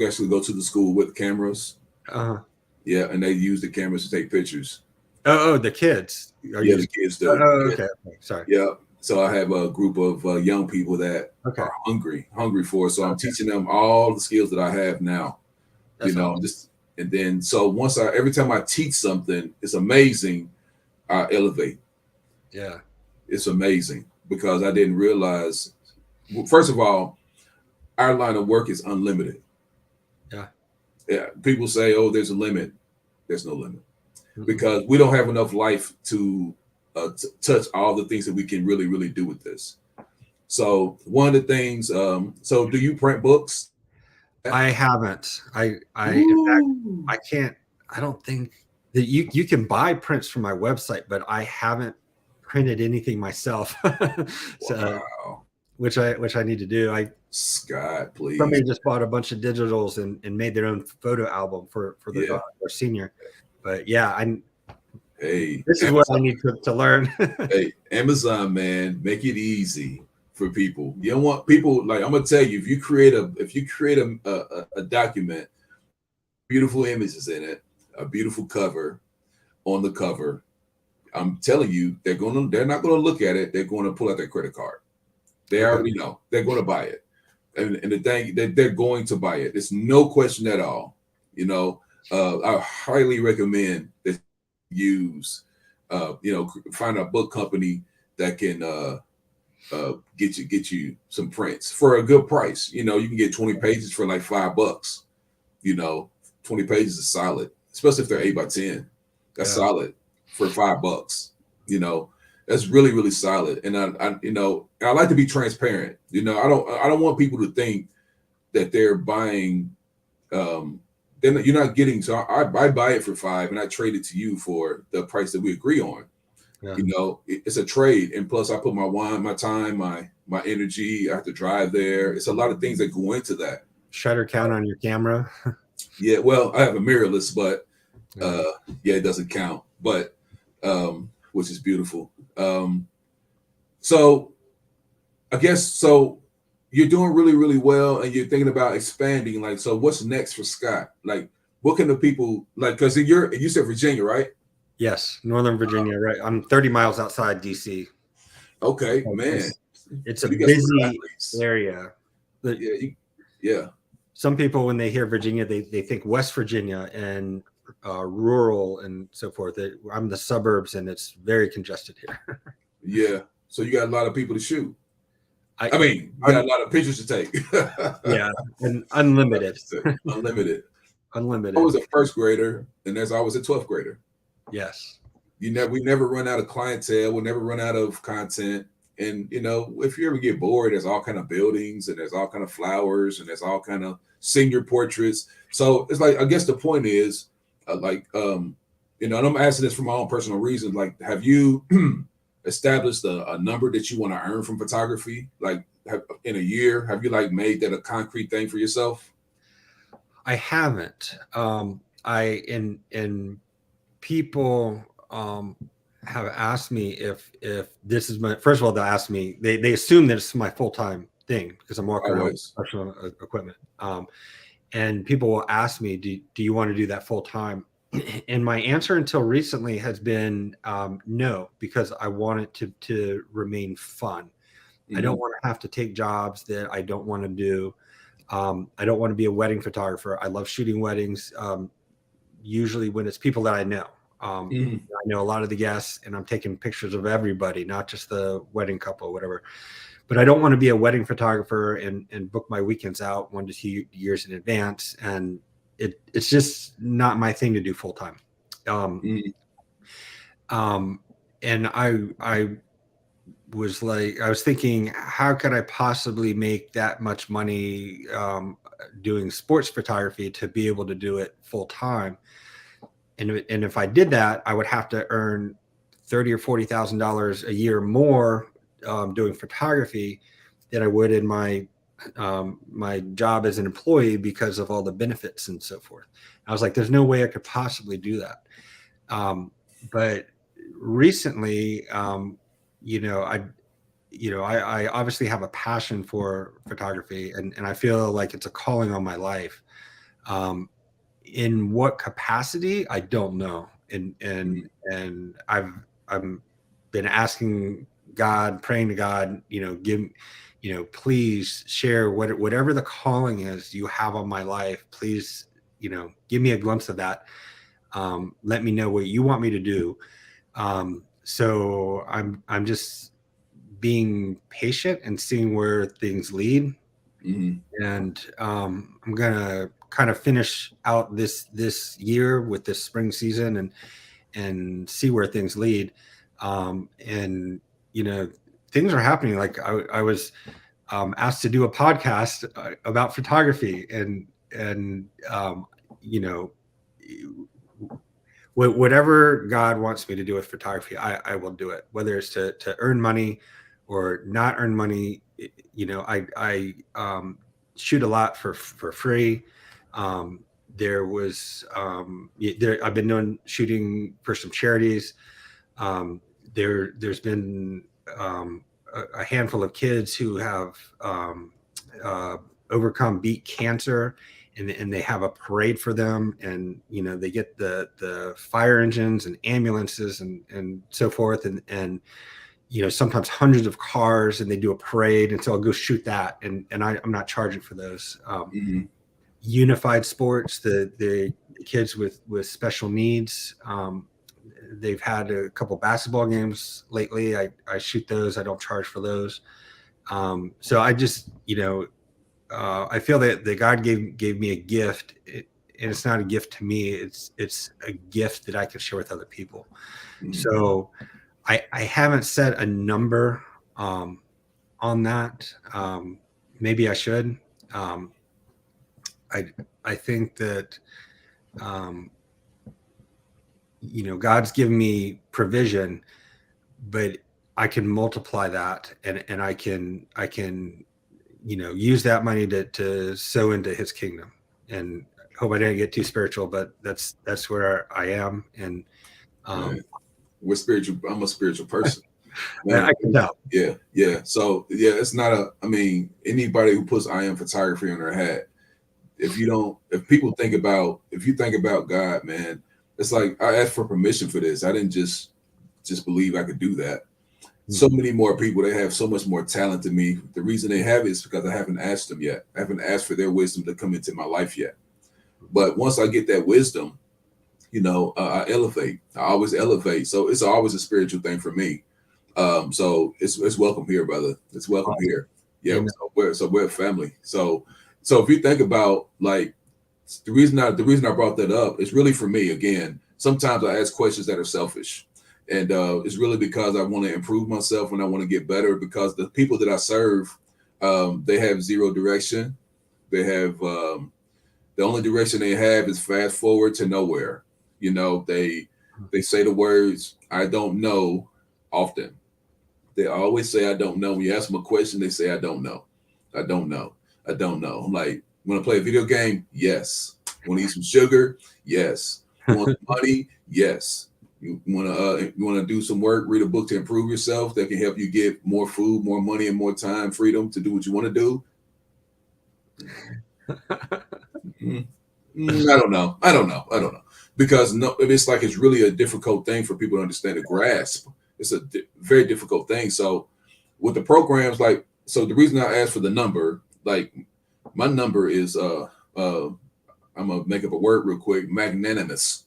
A: actually go to the school with cameras. Yeah, and they use the cameras to take pictures.
B: Oh, the kids.
A: The kids do.
B: Oh, okay. Sorry.
A: Yeah. So I have a group of young people that are hungry for it. So I'm teaching them all the skills that I have now. That's awesome. And then so every time I teach something, it's amazing. I elevate.
B: Yeah.
A: It's amazing because I didn't realize. Well, first of all, our line of work is unlimited.
B: Yeah.
A: Yeah, people say, "Oh, there's a limit." There's no limit
B: Mm-mm.
A: because we don't have enough life to touch all the things that we can really, really do with this. So one of the things. So do you print books?
B: I haven't. In fact,
A: Ooh,
B: I can't. I don't think that you can buy prints from my website, but I haven't printed anything myself. So,
A: wow,
B: which I need to do. I
A: Scott, please.
B: Somebody just bought a bunch of digitals and made their own photo album for their
A: Yeah.
B: daughter, their senior. But yeah, I
A: Hey,
B: this is what I
A: Amazon.
B: need to learn.
A: Hey, Amazon, man, make it easy for people. You don't want people like I'm gonna tell you if you create a document, beautiful images in it, a beautiful cover on the cover. I'm telling you, they're not gonna look at it. They're going to pull out their credit card. They
B: Okay.
A: already know they're going to buy it, and the thing that they're going to buy it. It's no question at all. You know, I highly recommend that you use, find a book company that can get you some prints for a good price. You know, you can get 20 pages for like $5. You know, 20 pages is solid, especially if they're 8 by 10. That's
B: Yeah.
A: solid for $5. You know, that's really, really solid. And I like to be transparent. You know, I don't want people to think that they're buying. Then you're not getting. So I buy it for 5, and I trade it to you for the price that we agree on.
B: Yeah.
A: You know, it's a trade, and plus I put my wine, my time, my energy. I have to drive there. It's a lot of things that go into that.
B: Shutter count on your camera.
A: Yeah, well, I have a mirrorless, but
B: Yeah.
A: yeah, it doesn't count. But which is beautiful. So I guess so. You're doing really, really well, and you're thinking about expanding. Like, so what's next for Scott? Like, what can the people like? Because you said Virginia, right?
B: Yes, Northern Virginia. Right. I'm 30 miles outside DC.
A: Okay, man.
B: It's
A: So
B: a
A: you got some good
B: busy
A: athletes.
B: area. The,
A: Yeah, yeah.
B: some people, when they hear Virginia, they think West Virginia and rural and so forth. I'm the suburbs, and it's very congested here.
A: Yeah. So you got a lot of people to shoot.
B: I,
A: I mean, you got a lot of pictures to take.
B: yeah, and unlimited,
A: Unlimited. I
B: unlimited.
A: was a first grader, and there's always a 12th grader.
B: Yes.
A: We never run out of clientele. We'll never run out of content. And you know, if you ever get bored, there's all kind of buildings, and there's all kind of flowers, and there's all kind of senior portraits. So it's like I guess the point is, and I'm asking this for my own personal reasons. Like, have you established a number that you want to earn from photography? Like, in a year, have you like made that a concrete thing for yourself?
B: I haven't. I and people have asked me if this is my first of all. They'll ask me. They assume that it's my full time thing because I'm walking around with
A: Always.
B: professional equipment. And people will ask me, do you want to do that full time? And my answer until recently has been no, because I want it to remain fun.
A: Mm-hmm.
B: I don't want to have to take jobs that I don't want to do. I don't want to be a wedding photographer. I love shooting weddings, usually when it's people that I know.
A: Mm-hmm.
B: I know a lot of the guests, and I'm taking pictures of everybody, not just the wedding couple, whatever. But I don't want to be a wedding photographer and book my weekends out 1 to 2 years in advance. And it's just not my thing to do full time. And I was thinking, how could I possibly make that much money doing sports photography to be able to do it full time? And if I did that, I would have to earn $30,000 or $40,000 a year more doing photography than I would in my job as an employee because of all the benefits and so forth. I was like, there's no way I could possibly do that. But recently, I obviously have a passion for photography, and I feel like it's a calling on my life. In what capacity, I don't know. And I've been asking God, praying to God, please share whatever the calling is you have on my life. Please, give me a glimpse of that. Let me know what you want me to do. So I'm just being patient and seeing where things lead.
A: Mm-hmm.
B: and I'm gonna kind of finish out this year with this spring season and see where things lead. And you know, things are happening. Like I was asked to do a podcast about photography, and you know, whatever God wants me to do with photography, I will do it. Whether it's to earn money or not earn money, you know, I shoot a lot for free. Um, there was there I've been doing shooting for some charities. Um, there's been a handful of kids who have uh, beat cancer, and they have a parade for them, and you know they get the fire engines and ambulances and so forth, and you know sometimes hundreds of cars, and they do a parade, and so I'll go shoot that, and I'm not charging for those.
A: Mm-hmm.
B: Unified sports, the kids with special needs. They've had a couple basketball games lately. I shoot those. I don't charge for those. So I just, you know, I feel that God gave me a gift, and it's not a gift to me. It's a gift that I can share with other people.
A: Mm-hmm.
B: So I haven't set a number on that. Maybe I should. Um, I think that you know God's given me provision, but I can multiply that, and I can you know use that money to sow into His kingdom. And hope I didn't get too spiritual, but that's where I am. And
A: Man,
B: um,
A: we're spiritual. I'm a spiritual person.
B: I
A: Man,
B: can tell.
A: yeah, yeah. So yeah, it's not a. I mean, anybody who puts "I am photography" on their hat, if you think about God, man, it's like I asked for permission for this. I didn't just believe I could do that. So many more people, they have so much more talent than me. The reason they have it is because I haven't asked them yet. I haven't asked for their wisdom to come into my life yet. But once I get that wisdom, you know, I elevate. I always elevate. So it's always a spiritual thing for me. So it's welcome here, brother. It's welcome here. Yeah.
B: Amen.
A: So we're a family. So if you think about like the reason I brought that up is really for me. Again, sometimes I ask questions that are selfish, and it's really because I want to improve myself and I want to get better. Because the people that I serve, they have zero direction. They have the only direction they have is fast forward to nowhere. You know, they say the words "I don't know" often. They always say "I don't know." When you ask them a question, they say "I don't know." I don't know. I don't know. I'm like, want to play a video game? Yes. Want to eat some sugar? Yes. Want some money? Yes. You want to do some work, read a book to improve yourself that can help you get more food, more money, and more time, freedom to do what you want to do? Mm, I don't know. I don't know. I don't know. Because no, it's like it's really a difficult thing for people to understand and grasp. It's a very difficult thing. So with the programs, like, so the reason I asked for the number, like my number is I'm gonna make up a word real quick, magnanimous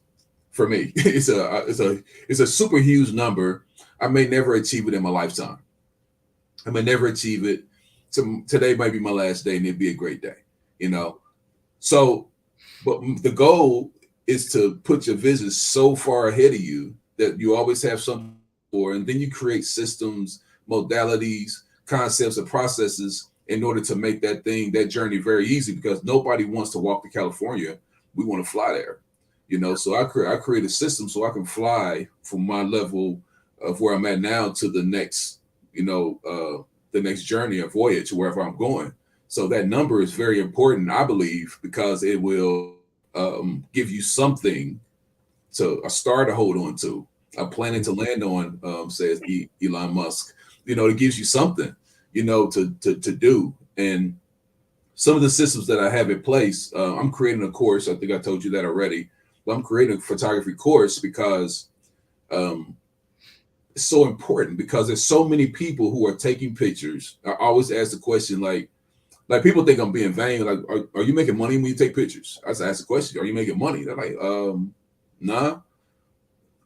A: for me. It's a super huge number. I may never achieve it in my lifetime. I may never achieve it. Today might be my last day, and it'd be a great day, you know. So, but the goal is to put your vision so far ahead of you that you always have something for, and then you create systems, modalities, concepts, and processes in order to make that journey very easy. Because nobody wants to walk to California; we want to fly there, you know. So I create a system so I can fly from my level of where I'm at now to the next, you know, the next journey or voyage wherever I'm going. So that number is very important, I believe, because it will give you something to a star to hold on to, a planet to land on, says Elon Musk. You know, it gives you something, you know, to do. And some of the systems that I have in place, I'm creating a course. I think I told you that already. But I'm creating a photography course because um, it's so important because there's so many people who are taking pictures. I always ask the question like people think I'm being vain. Like, are you making money when you take pictures? I just ask the question, are you making money? They're like, nah.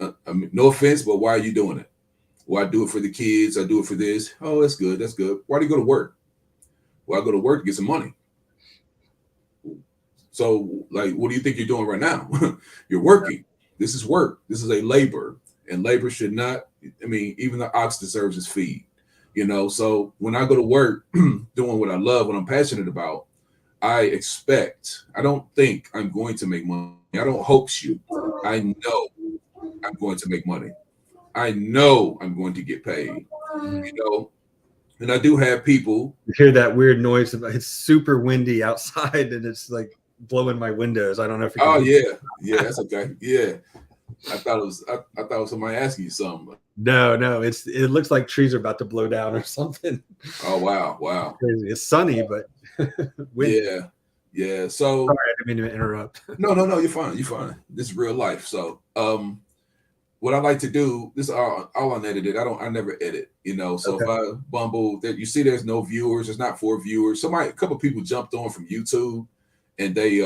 A: I mean, no offense, but why are you doing it? Well, I do it for the kids. I do it for this. Oh, that's good. That's good. Why do you go to work? Well, I go to work to get some money. So, like, what do you think you're doing right now? You're working. This is work. This is a labor, and labor should not. I mean, even the ox deserves his feed. So when I go to work, doing what I love, what I'm passionate about, I expect. I don't think I'm going to make money. I don't hope you. I know I'm going to make money. I know I'm going to get paid. You know, and I do have people.
B: You hear that weird noise. It's super windy outside, and it's like blowing my windows. I don't know if you can.
A: Oh yeah, that's okay. Yeah, I thought it was. I thought it was somebody asking you something.
B: No, it looks like trees are about to blow down or something.
A: Oh wow.
B: It's sunny, but windy.
A: Yeah. So
B: Sorry, I didn't mean to interrupt.
A: no, you're fine. You're fine. This is real life. So what I like to do, this is all unedited. I never edit. So
B: Okay.
A: if I bumble that, you see, there's no viewers. There's not 4 viewers. A couple people jumped on from YouTube, and they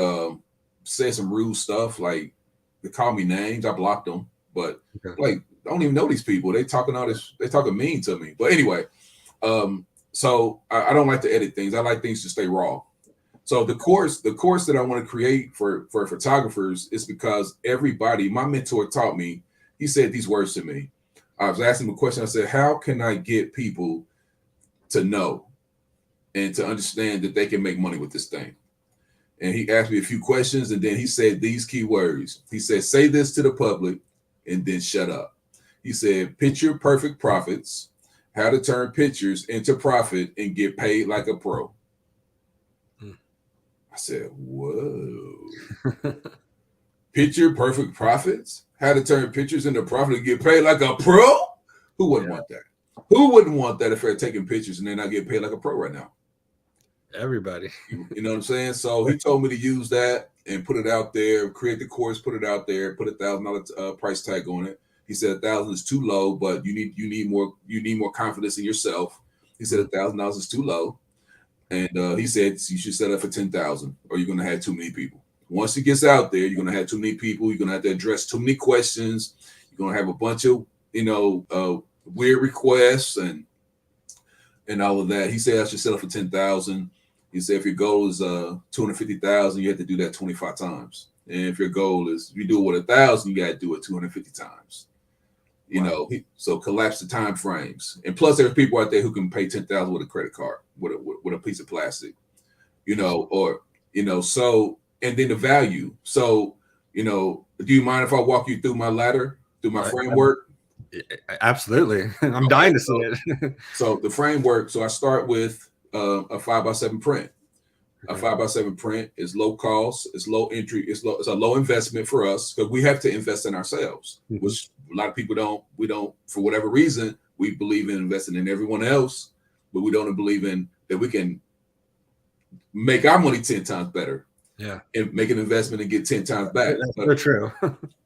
A: said some rude stuff, like they called me names. I blocked them, but
B: Okay.
A: like I don't even know these people. They talking all this. They talking mean to me. But anyway, so I don't like to edit things. I like things to stay raw. So the course that I want to create for photographers is because my mentor taught me. He said these words to me. I was asking him a question. I said, "How can I get people to know and to understand that they can make money with this thing?" And he asked me a few questions, and then he said these key words. He said, "Say this to the public, and then shut up." He said, "Picture perfect profits, how to turn pictures into profit and get paid like a pro." I said, "Whoa." Picture perfect profits, how to turn pictures into profit and get paid like a pro? Who wouldn't want that? Who wouldn't want that if they're taking pictures and they're not getting paid like a pro right now?
B: Everybody.
A: You know what I'm saying? So he told me to use that and put it out there, create the course, put it out there, put $1,000 price tag on it. He said 1,000 is too low, but you need more confidence in yourself. He said $1,000 is too low, and he said you should set up for 10,000, or you're gonna have too many people. Once it gets out there, you're gonna have too many people. You're gonna have to address too many questions. You're gonna have a bunch of weird requests and all of that. He said I should set up for 10,000. He said if your goal is 250,000, you have to do that 25 times. And if your goal is you do it with 1,000, you got to do it 250 times. So collapse the time frames. And plus, there's people out there who can pay 10,000 with a credit card, with a piece of plastic, So, and then the value. So, do you mind if I walk you through my ladder, through my framework?
B: Absolutely. I'm dying to see it.
A: So the framework. So I start with a 5x7 print. A 5x7 print is low cost, it's low entry, it's a low investment for us because we have to invest in ourselves, which a lot of people we don't, for whatever reason, we believe in investing in everyone else, but we don't believe in that we can make our money 10 times better.
B: Yeah.
A: And make an investment and get 10 times back.
B: That's true.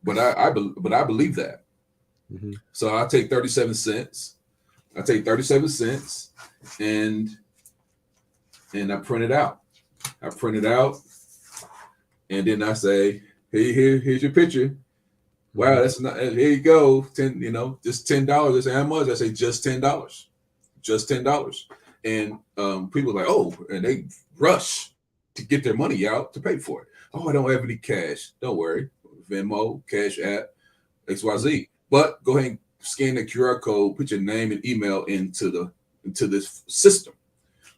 A: but I believe that. So I take 37 cents. And I print it out. And then I say, here's your picture. Wow, that's not. Here you go. Just $10. They say how much? I say just $10. Just $10. And people are like, oh, and they rush to get their money out to pay for it. Oh, I don't have any cash. Don't worry, Venmo, Cash App, XYZ. But go ahead and scan the QR code, put your name and email into this system.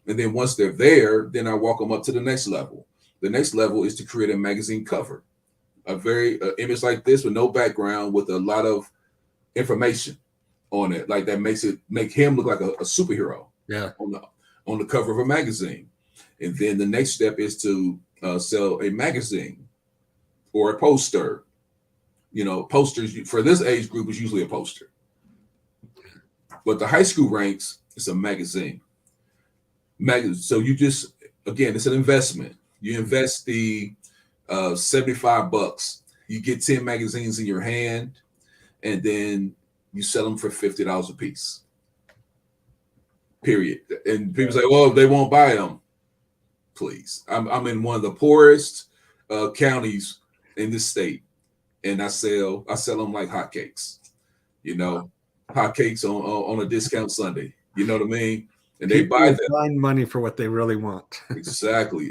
A: And then once they're there, then I walk them up to the next level. The next level is to create a magazine cover, a very image like this with no background, with a lot of information on it, like that make him look like a superhero.
B: Yeah.
A: On the cover of a magazine. And then the next step is to sell a magazine or a poster. Posters for this age group is usually a poster. But the high school ranks is a magazine. So you just, again, it's an investment. You invest the $75. You get 10 magazines in your hand, and then you sell them for $50 a piece. Period. And people say, "Oh, they won't buy them." Please, I'm in one of the poorest counties in this state, and I sell them like hotcakes. Hotcakes on a discount Sunday. You know what I mean? and they
B: People
A: buy
B: will
A: them.
B: find money for what they really want.
A: Exactly.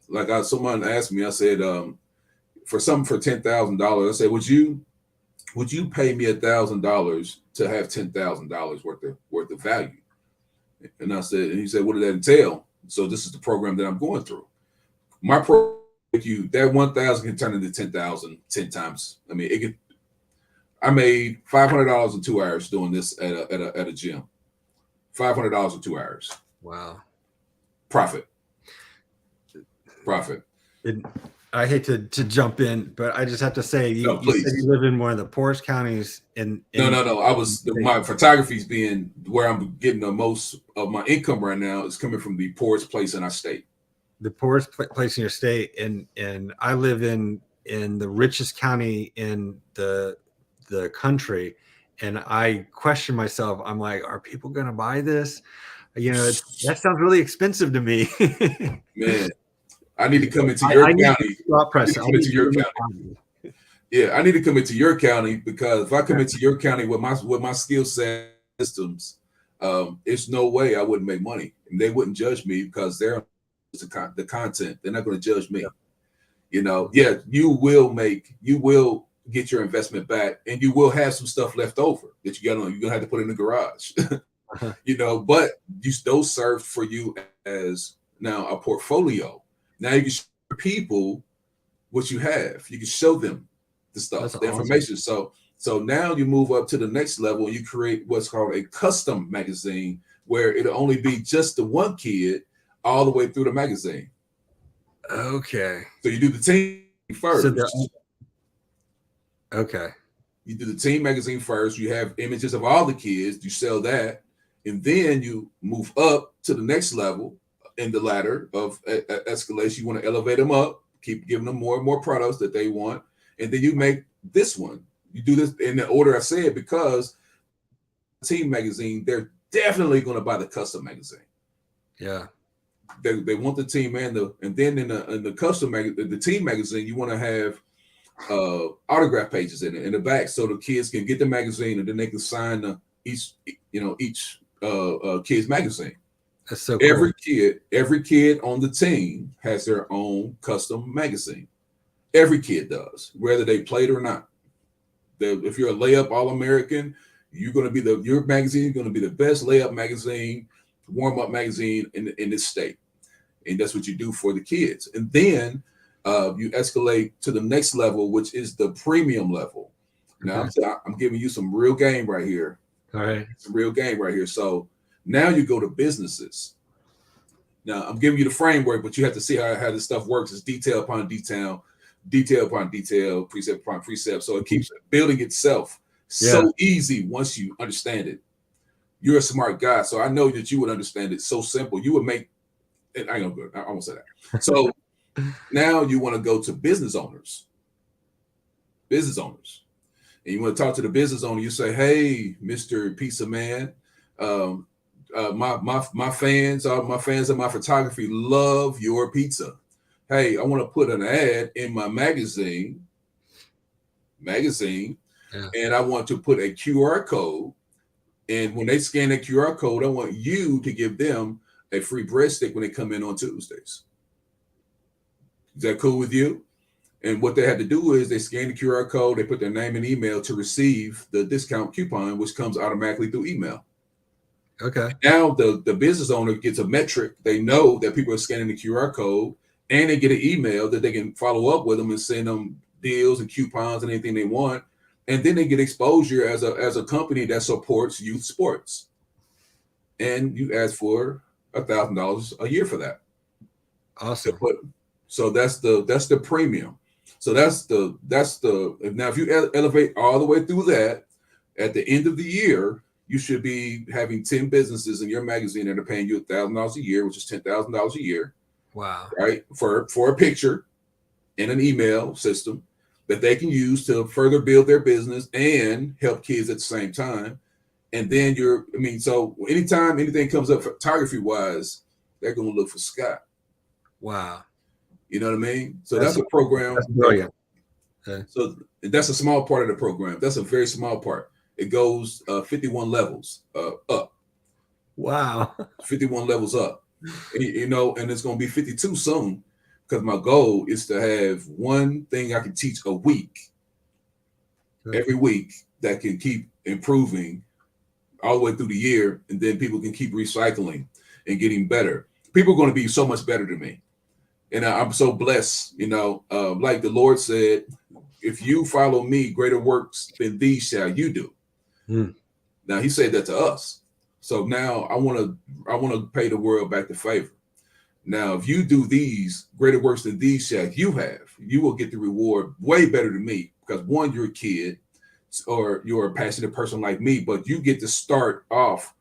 A: Like someone asked me, I said, for something for $10,000, I said, would you pay me $1,000 to have $10,000 worth of value? And I said, and he said, what did that entail? So this is the program that I'm going through. My program, that 1,000 can turn into 10,000 10 times. I mean, I made $500 in 2 hours doing this at a gym. $500 in 2 hours.
B: Wow.
A: Profit.
B: I hate to jump in, but I just have to say, you said you live in one of the poorest counties in
A: No. My photography's being where I'm getting the most of my income right now is coming from the poorest place in our state.
B: The poorest place in your state, and I live in the richest county in the country, and I question myself. I'm like, are people going to buy this? That sounds really expensive to me.
A: Man, I need to come into your county. Yeah, I need to come into your county, because if I come into your county with my skill set systems, there's no way I wouldn't make money. And they wouldn't judge me because they're the content. They're not going to judge me. Yeah. You will get your investment back, and you will have some stuff left over that you're gonna have to put in the garage. But those serve for you as now a portfolio. Now you can show people what you have. You can show them the stuff, the information. So now you move up to the next level and you create what's called a custom magazine, where it'll only be just the one kid all the way through the magazine.
B: Okay.
A: So you do the team first.
B: Okay.
A: You do the team magazine first. You have images of all the kids. You sell that. And then you move up to the next level in the ladder of escalation. You want to elevate them up, keep giving them more and more products that they want. And then you make this one. You do this in the order I said, because team magazine, they're definitely going to buy the custom magazine.
B: Yeah.
A: They want the team and then in the custom the team magazine, you want to have autograph pages in the back, so the kids can get the magazine and then they can sign each kid's magazine.
B: That's so cool.
A: Every kid on the team has their own custom magazine. Every kid does, whether they played or not. If you're a layup All-American, you're going to be your magazine is going to be the best layup magazine, warm-up magazine in this state. And that's what you do for the kids. And then you escalate to the next level, which is the premium level. Now, I'm giving you some real game right here.
B: All right.
A: Some real game right here. So now you go to businesses. Now, I'm giving you the framework, but you have to see how this stuff works. It's detail upon detail, precept upon precept. So it keeps building itself so easy once you understand it. You're a smart guy, so I know that you would understand it so simple. You would make it. I won't say that. So now you want to go to business owners. And you want to talk to the business owner. You say, hey, Mr. Pizza Man, my fans of my photography love your pizza. Hey, I want to put an ad in my magazine, and I want to put a QR code. And when they scan that QR code, I want you to give them a free breadstick when they come in on Tuesdays. Is that cool with you? And what they had to do is they scan the QR code, they put their name and email to receive the discount coupon, which comes automatically through email.
B: Okay.
A: Now the business owner gets a metric. They know that people are scanning the QR code, and they get an email that they can follow up with them and send them deals and coupons and anything they want. And then they get exposure as a company that supports youth sports. And you ask for $1,000 a year for that.
B: Awesome.
A: So that's the premium. So that's the now if you elevate all the way through that, at the end of the year, you should be having 10 businesses in your magazine that are paying you $1,000 a year, which is $10,000 a year.
B: Wow.
A: Right? For a picture and an email system that they can use to further build their business and help kids at the same time. And then so anytime anything comes up photography wise, they're going to look for Scott.
B: Wow.
A: You know what I mean? So that's a program.
B: That's brilliant.
A: Okay. So that's a small part of the program. That's a very small part. It goes 51 levels up.
B: Wow.
A: 51 levels up. You know, and it's going to be 52 soon, because my goal is to have one thing I can teach a week, every week, that can keep improving all the way through the year, and then people can keep recycling and getting better. People are going to be so much better than me, and I'm so blessed. You know, like the Lord said, if you follow me, greater works than these shall you do.
B: Mm.
A: Now He said that to us. So now I want to pay the world back the favor. Now, if you do these, greater works than these shall you have, you will get the reward way better than me, because one, you're a kid, or you're a passionate person like me, but you get to start off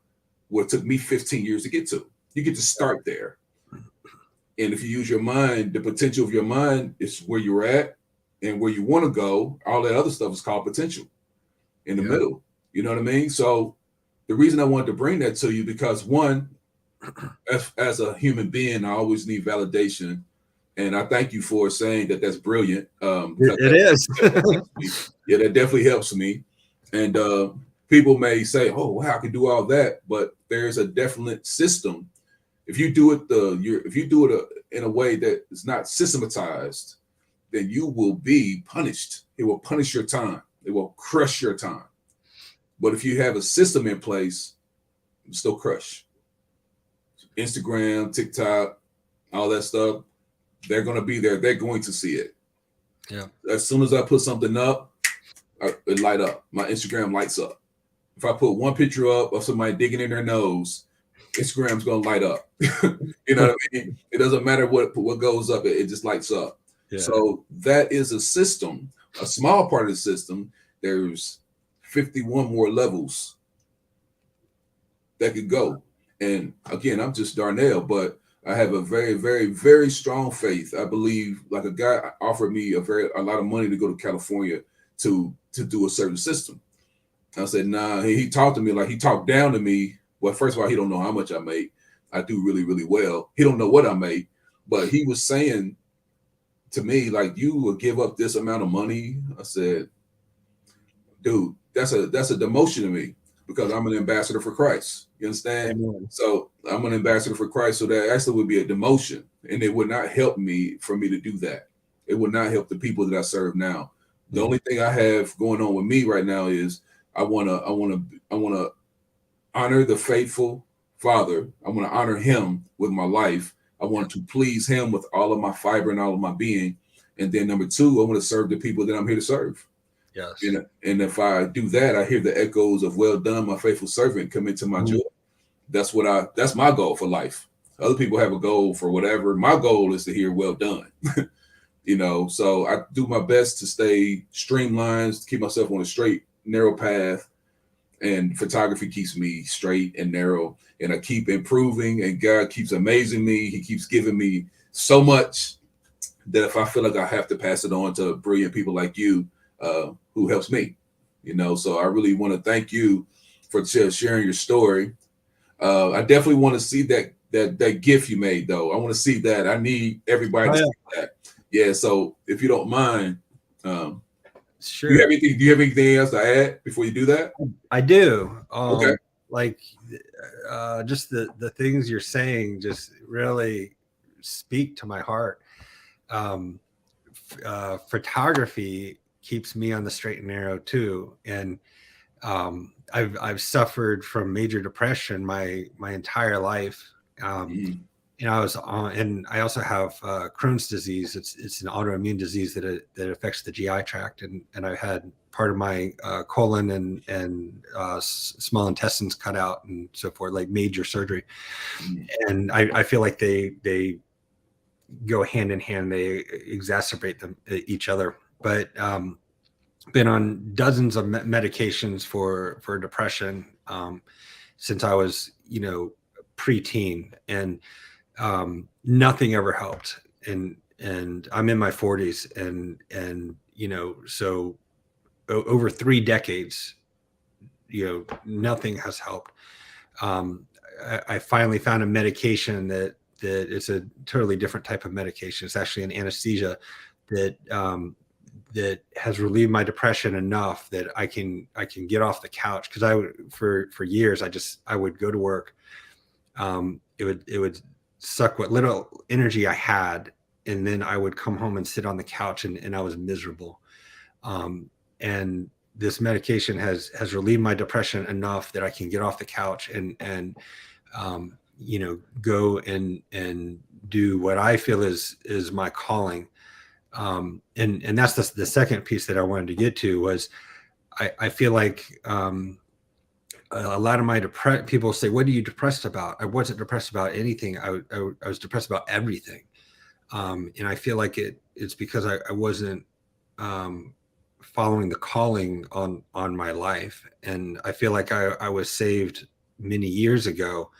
A: what took me 15 years to get to. You get to start there. And if you use your mind, the potential of your mind is where you're at and where you want to go. All that other stuff is called potential in the middle. You know what I mean? So the reason I wanted to bring that to you, because one, as a human being, I always need validation. And I thank you for saying that. That's brilliant.
B: It is.
A: Yeah, that definitely helps me. And people may say, "Oh, wow, I can do all that," but there's a definite system. If you do it in a way that is not systematized, then you will be punished. It will punish your time. It will crush your time. But if you have a system in place, still crush. Instagram, TikTok, all that stuff, they're going to be there. They're going to see it.
B: Yeah.
A: As soon as I put something up, it light up. My Instagram lights up. If I put one picture up of somebody digging in their nose, Instagram's going to light up. You know what I mean? It doesn't matter what goes up. It just lights up. Yeah. So that is a system, a small part of the system. There's 51 more levels that could go. And again, I'm just Darnell, but I have a very, very, very strong faith. I believe, like, a guy offered me a lot of money to go to California to do a certain system. I said, nah. He talked to me like he talked down to me. Well, first of all, he don't know how much I make. I do really, really well. He don't know what I make, but he was saying to me, like, you will give up this amount of money. I said, dude, that's a demotion to me, because I'm an ambassador for Christ. You understand? Amen. So I'm an ambassador for Christ. So that actually would be a demotion, and it would not help me for me to do that. It would not help the people that I serve now. The only thing I have going on with me right now is I want to honor the faithful Father. I want to honor Him with my life. I want to please Him with all of my fiber and all of my being. And then number two, I want to serve the people that I'm here to serve.
B: Yes.
A: And if I do that, I hear the echoes of "Well done, my faithful servant," come into my joy. That's my goal for life. Other people have a goal for whatever. My goal is to hear "Well done." You know, so I do my best to stay streamlined, to keep myself on a straight, narrow path. And photography keeps me straight and narrow. And I keep improving, and God keeps amazing me. He keeps giving me so much that if I feel like I have to pass it on to brilliant people like you, who helps me, you know. So I really want to thank you for sharing your story. I definitely want to see that GIF you made, though. I want to see that. I need everybody to see that. Yeah. So if you don't mind,
B: sure.
A: Do you have anything else to add before you do that?
B: I do.
A: Okay.
B: Like, just the things you're saying just really speak to my heart. Photography keeps me on the straight and narrow too, and I've suffered from major depression my entire life. And I was on, and I also have Crohn's disease. It's an autoimmune disease that affects the GI tract, and I had part of my colon and small intestines cut out and so forth, like major surgery. And I feel like they go hand in hand. They exacerbate each other. But been on dozens of medications for depression since I was preteen, and nothing ever helped. And I'm in my 40s, and so over 3 decades, nothing has helped. I finally found a medication that is a totally different type of medication. It's actually an anesthesia that has relieved my depression enough that I can get off the couch, because for years I would go to work it would suck what little energy I had, and then I would come home and sit on the couch, and I was miserable. And this medication has relieved my depression enough that I can get off the couch and go and do what I feel is my calling. And that's the second piece that I wanted to get to was I feel like a lot of my people say, what are you depressed about? I wasn't depressed about anything. I was depressed about everything. And I feel like it's because I wasn't following the calling on my life. And I feel like I was saved many years ago,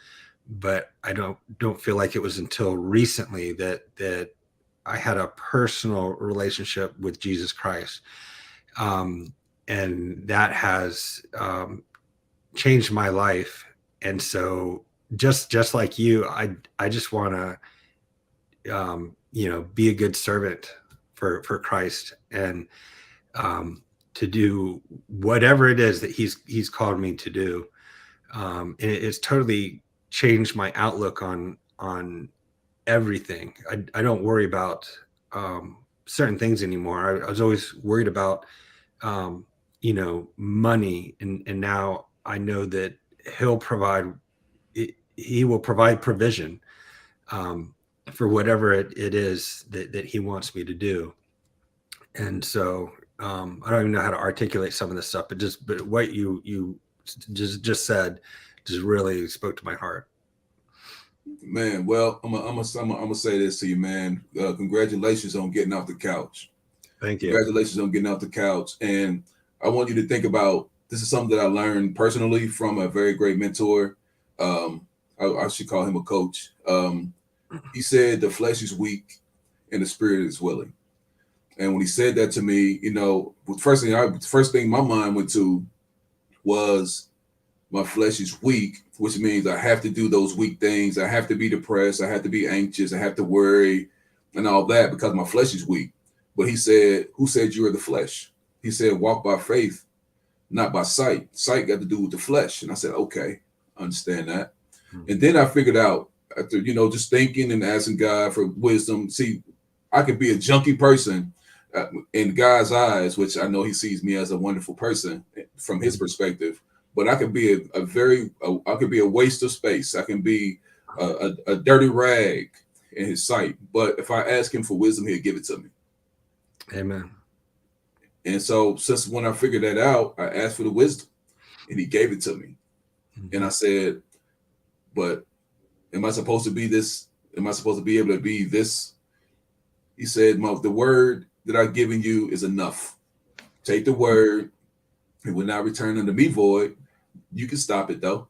B: but I don't feel like it was until recently that I had a personal relationship with Jesus Christ. And that has changed my life. And so just like you, I just want to be a good servant for Christ, and to do whatever it is that he's called me to do. And it's totally changed my outlook on everything. I don't worry about certain things anymore. I was always worried about money, and now I know that he will provide provision for whatever it is that he wants me to do. And so I don't even know how to articulate some of this stuff, but what you just said just really spoke to my heart.
A: Man, well, I'm gonna say this to you, man. Congratulations on getting off the couch.
B: Thank you.
A: Congratulations on getting off the couch. And I want you to think about, this is something that I learned personally from a very great mentor. I should call him a coach. He said the flesh is weak and the spirit is willing. And when he said that to me, the first thing my mind went to was, my flesh is weak, which means I have to do those weak things. I have to be depressed. I have to be anxious. I have to worry and all that because my flesh is weak. But he said, who said you are the flesh? He said, walk by faith, not by sight. Sight got to do with the flesh. And I said, okay, I understand that. Mm-hmm. And then I figured out, after, just thinking and asking God for wisdom. See, I could be a junky person in God's eyes, which I know he sees me as a wonderful person from his perspective. But I could be I could be a waste of space. I can be a dirty rag in his sight. But if I ask him for wisdom, he'll give it to me.
B: Amen.
A: And so since when I figured that out, I asked for the wisdom and he gave it to me. Mm-hmm. And I said, but am I supposed to be this? Am I supposed to be able to be this? He said, the word that I've given you is enough. Take the word. It will not return unto me void. You can stop it though.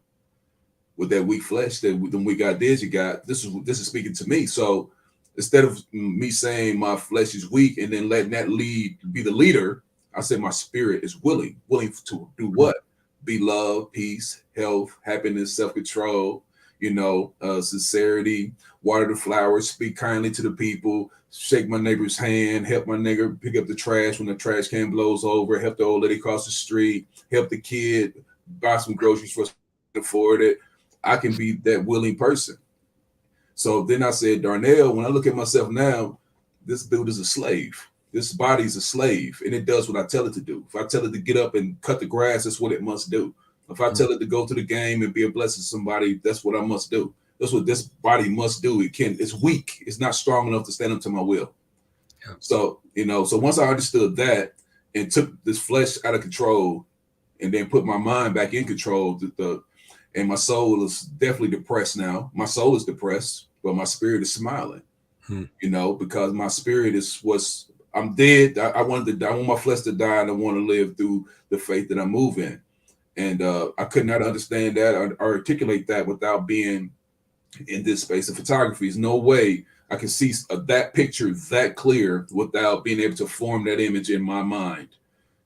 A: With that weak flesh, that the weak ideas you got, this is speaking to me. So instead of me saying my flesh is weak and then letting that be the leader, I said my spirit is willing to do what? Be love, peace, health, happiness, self-control, sincerity, water the flowers, speak kindly to the people, shake my neighbor's hand, help my neighbor pick up the trash when the trash can blows over, help the old lady across the street, help the kid buy some groceries for us to afford it. I can be that willing person. So then I said, Darnell, when I look at myself now, this dude is a slave. This body is a slave, and it does what I tell it to do. If I tell it to get up and cut the grass, that's what it must do. If I tell it to go to the game and be a blessing to somebody, that's what I must do. That's what this body must do. It's weak. It's not strong enough to stand up to my will. Yeah. So, so once I understood that and took this flesh out of control and then put my mind back in control, and my soul is definitely depressed now. My soul is depressed, but my spirit is smiling, because my spirit I'm dead. I want my flesh to die, and I want to live through the faith that I move in. And I could not understand that or articulate that without being in this space of photography. There's no way I can see that picture that clear without being able to form that image in my mind,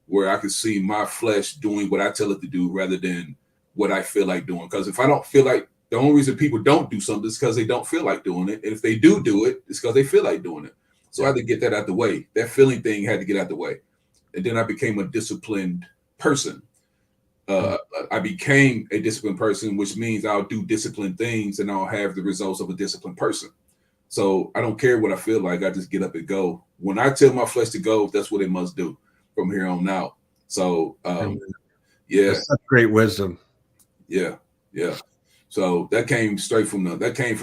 A: where I can see my flesh doing what I tell it to do rather than what I feel like doing. Because if I don't feel like, the only reason people don't do something is because they don't feel like doing it. And if they do it, it's because they feel like doing it. So I had to get that out the way. That feeling thing had to get out the way. And then I became a disciplined person. I became a disciplined person, which means I'll do disciplined things and I'll have the results of a disciplined person. So I don't care what I feel like. I just get up and go. When I tell my flesh to go, that's what it must do from here on out. So yeah,
B: that's such great wisdom.
A: yeah. So that came from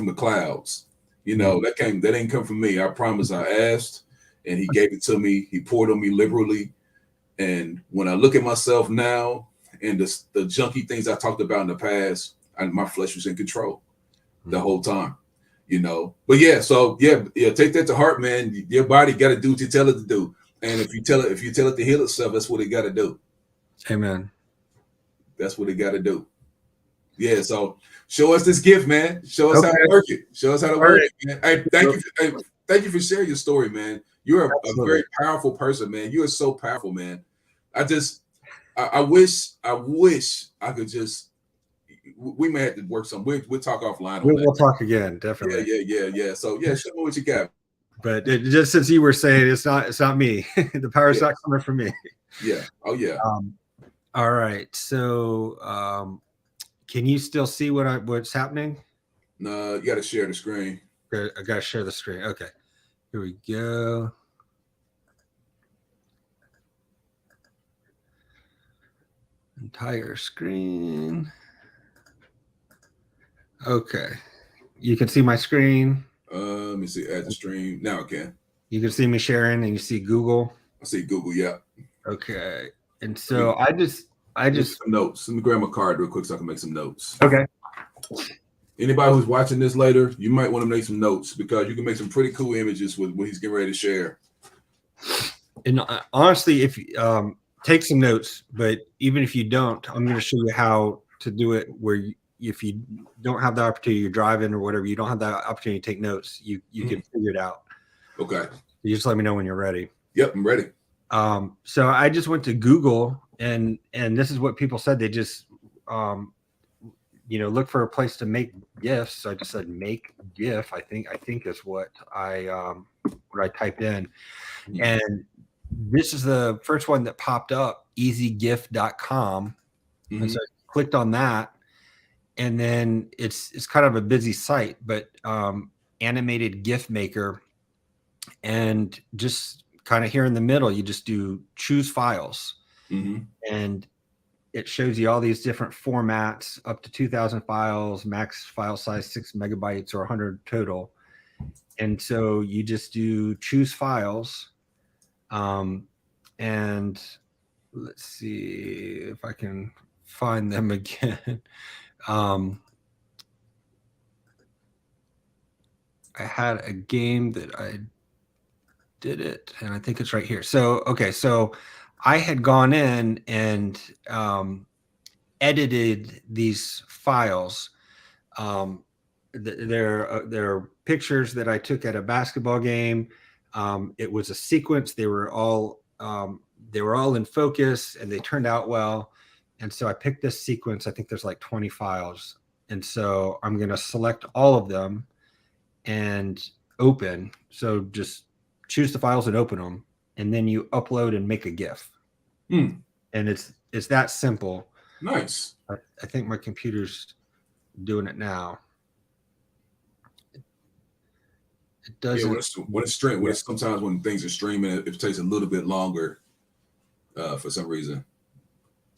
A: the clouds. That didn't come from me. I promise. I asked, and he gave it to me. He poured on me liberally. And when I look at myself now and the junky things I talked about in the past, my flesh was in control the whole time. But yeah, so yeah, take that to heart, man. Your body got to do what you tell it to do, and if you tell it to heal itself, that's what it got to do.
B: Amen.
A: That's what it got to do. Yeah, so show us this gift, man. Show us how to work it. Show us how to work it, man. Hey, thank you for sharing your story, man. You're a very powerful person, man. You are so powerful, man. I wish I could just. We may have to work some. We'll talk offline.
B: We'll talk again, definitely.
A: Yeah. So yeah, show me what you got.
B: But just since you were saying it's not me, the power's not coming from me.
A: Yeah. Oh yeah.
B: All right. So can you still see what's happening?
A: No, you got to share the screen.
B: I got to share the screen. Okay. Here we go. Entire screen. Okay. You can see my screen.
A: Let me see. Add the stream. Now I can.
B: You can see me sharing, and you see Google.
A: I see Google. Yeah.
B: Okay. And so I just
A: some notes. Let me grab my card real quick so I can make some notes.
B: Okay.
A: Anybody who's watching this later, you might want to make some notes because you can make some pretty cool images with what he's getting ready to share.
B: And honestly, if you take some notes, but even if you don't, I'm going to show you how to do it where if you don't have the opportunity, you're driving or whatever, you don't have the opportunity to take notes, you can figure it out.
A: Okay.
B: You just let me know when you're ready.
A: Yep, I'm ready.
B: So I just went to Google and this is what people said. They just, look for a place to make GIFs. So I just said, make GIF. I think is what I typed in. Mm-hmm. And this is the first one that popped up, easygif.com. Mm-hmm. And so I clicked on that. And then it's kind of a busy site, but animated GIF maker. And just kind of here in the middle, you just do choose files. Mm-hmm. And it shows you all these different formats, up to 2,000 files, max file size 6 megabytes or 100 total. And so you just do choose files. And let's see if I can find them again. I had a game that I did it, and I think it's right here. So, okay. So I had gone in and edited these files. They're pictures that I took at a basketball game. It was a sequence. They were all in focus, and they turned out well. And so I picked this sequence. I think there's like 20 files, and so I'm going to select all of them and open. So just choose the files and open them, and then you upload and make a GIF. And it's that simple.
A: Nice.
B: I think my computer's doing it now. It doesn't.
A: Yeah, sometimes when things are streaming, it takes a little bit longer for some reason.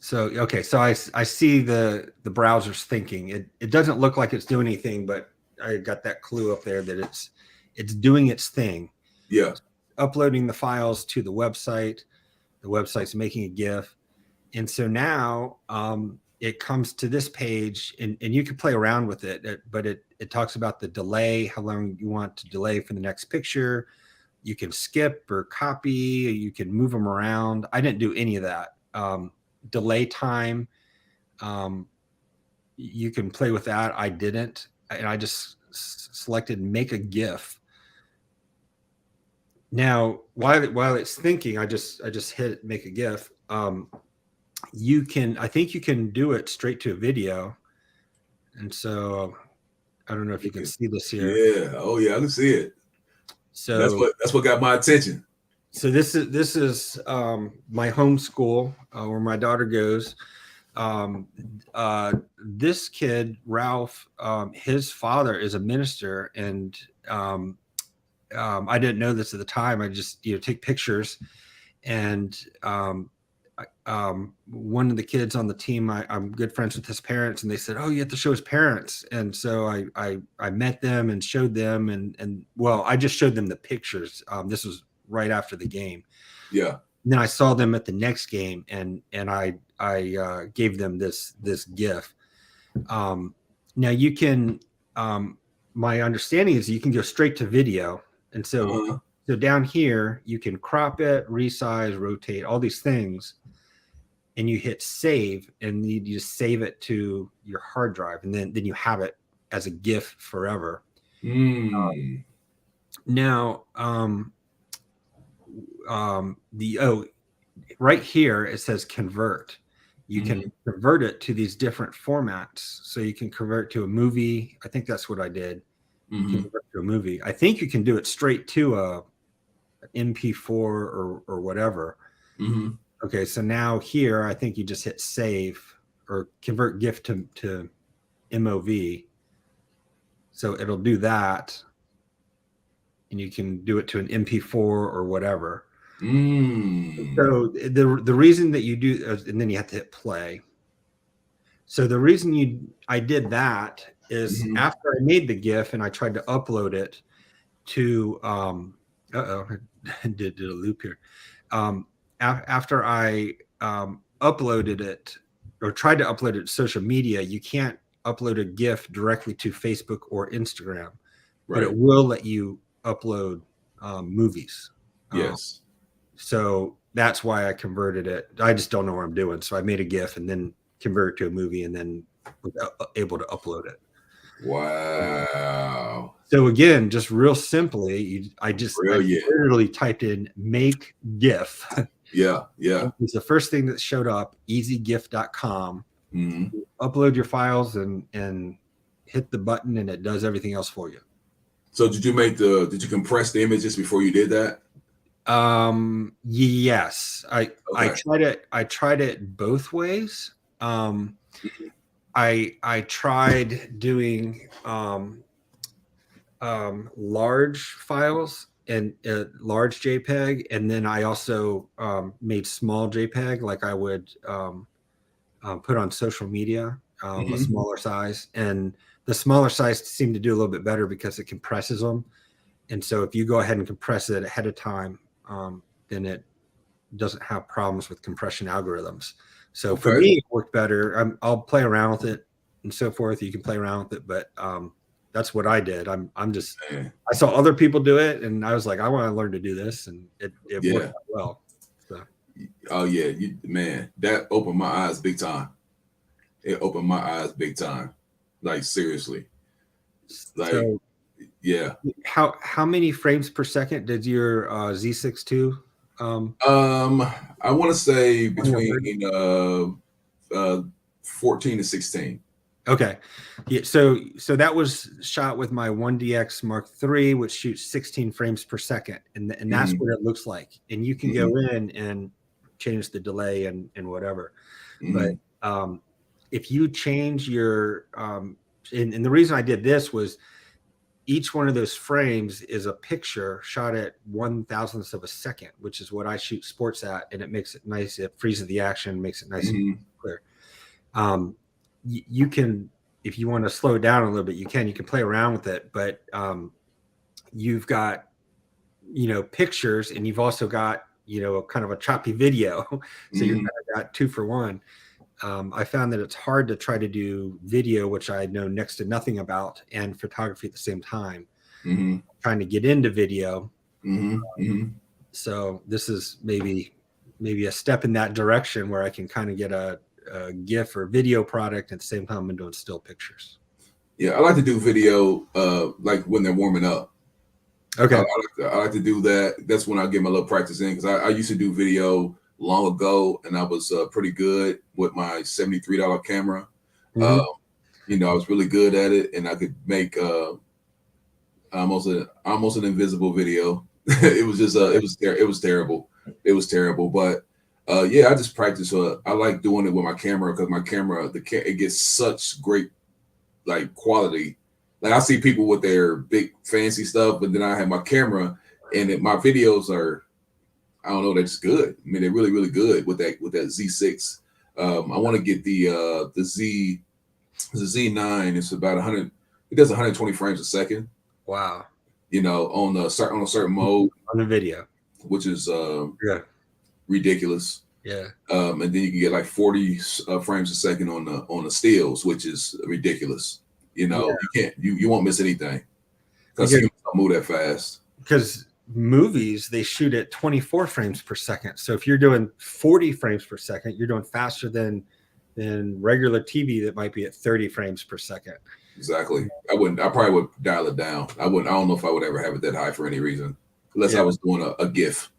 B: So okay, so I see the browser's thinking. It doesn't look like it's doing anything, but I got that clue up there that it's doing its thing.
A: Yeah.
B: Uploading the files to the website. The website's making a GIF. And so now it comes to this page, and you can play around with it, but it talks about the delay, how long you want to delay for the next picture. You can skip or copy, you can move them around. I didn't do any of that. Delay time, you can play with that. I didn't, and I just selected make a GIF. Now, while it's thinking, I just hit make a GIF. I think you can do it straight to a video. And so I don't know if you can see this here.
A: Yeah. Oh yeah, I can see it.
B: So
A: that's what got my attention.
B: So this is my home school where my daughter goes. um, this kid, Ralph, his father is a minister, and I didn't know this at the time. I just take pictures, and one of the kids on the team, I'm good friends with his parents, and they said, "Oh, you have to show his parents." And so I met them and showed them, and well, I just showed them the pictures. This was right after the game.
A: Yeah.
B: And then I saw them at the next game, and I gave them this gift. Now you can, my understanding is you can go straight to video, and so down here you can crop it, resize, rotate, all these things, and you hit save, and you just save it to your hard drive, and then you have it as a GIF forever. Now, right here it says convert. You can convert it to these different formats. So you can convert to a movie. I think that's what I did. Convert to a movie. I think you can do it straight to a MP4 or whatever. Okay, so now here I think you just hit save or convert GIF to MOV. So it'll do that, and you can do it to an MP4 or whatever. So the reason that you do, and then you have to hit play. So the reason I did that is after I made the GIF and I tried to upload it to I did a loop here. After I uploaded it or tried to upload it to social media, you can't upload a GIF directly to Facebook or Instagram, but it will let you upload movies.
A: Yes.
B: So that's why I converted it. I just don't know what I'm doing. So I made a GIF and then converted to a movie and then was able to upload it.
A: Wow.
B: So again, just real simply, I literally typed in make GIF.
A: Yeah.
B: It was the first thing that showed up, easygif.com. Upload your files and hit the button, and it does everything else for you.
A: So did you compress the images before you did that?
B: Yes, I tried it both ways. I tried doing large files and large JPEG, and then I also made small JPEG, like I would put on social media, a smaller size, and the smaller size seemed to do a little bit better because it compresses them. And so if you go ahead and compress it ahead of time, then it doesn't have problems with compression algorithms. So for me, it worked better. I'll play around with it and so forth. You can play around with it, but that's what I did. I saw other people do it, and I was like, I want to learn to do this, and it worked out well. So.
A: Oh yeah, man, that opened my eyes big time. It opened my eyes big time, like seriously. Like,
B: so,
A: yeah.
B: How many frames per second did your Z6 II?
A: I want to say between 14 to 16.
B: Okay. Yeah, so that was shot with my 1DX Mark III, which shoots 16 frames per second, and that's what it looks like. And you can go in and change the delay and whatever. But if you change your and the reason I did this was each one of those frames is a picture shot at 1,000th of a second, which is what I shoot sports at, and it makes it nice. It freezes the action, makes it nice and clear. You can, if you want to slow it down a little bit, you can play around with it, but you've got, pictures, and you've also got, kind of a choppy video. So you've kind of got 2 for 1. I found that it's hard to try to do video, which I know next to nothing about, and photography at the same time. Trying to get into video. So this is maybe a step in that direction where I can kind of get a GIF or video product at the same time I'm doing still pictures.
A: Yeah, I like to do video like when they're warming up.
B: Okay.
A: I like to do that. That's when I get my little practice in, because I used to do video long ago, and I was pretty good with my $73 camera. I was really good at it, and I could make almost an invisible video. It was just it was terrible. It was terrible, but Yeah, I just practice. I like doing it with my camera because my camera, it gets such great like quality. Like I see people with their big fancy stuff, but then I have my camera, and my videos are, I don't know, they're just good. I mean, they're really really good with that Z6. I want to get the Z9. It's about 100. It does 120 frames a second.
B: Wow.
A: You know, on a certain mode,
B: On the video,
A: which is
B: yeah,
A: ridiculous.
B: yeah.
A: And then you can get like 40 frames a second on the stills, which is ridiculous. You know, you won't miss anything because you don't move that fast.
B: Because movies, they shoot at 24 frames per second. So if you're doing 40 frames per second, you're doing faster than regular TV that might be at 30 frames per second.
A: Exactly. I probably would dial it down. I don't know if I would ever have it that high for any reason, unless I was doing a GIF.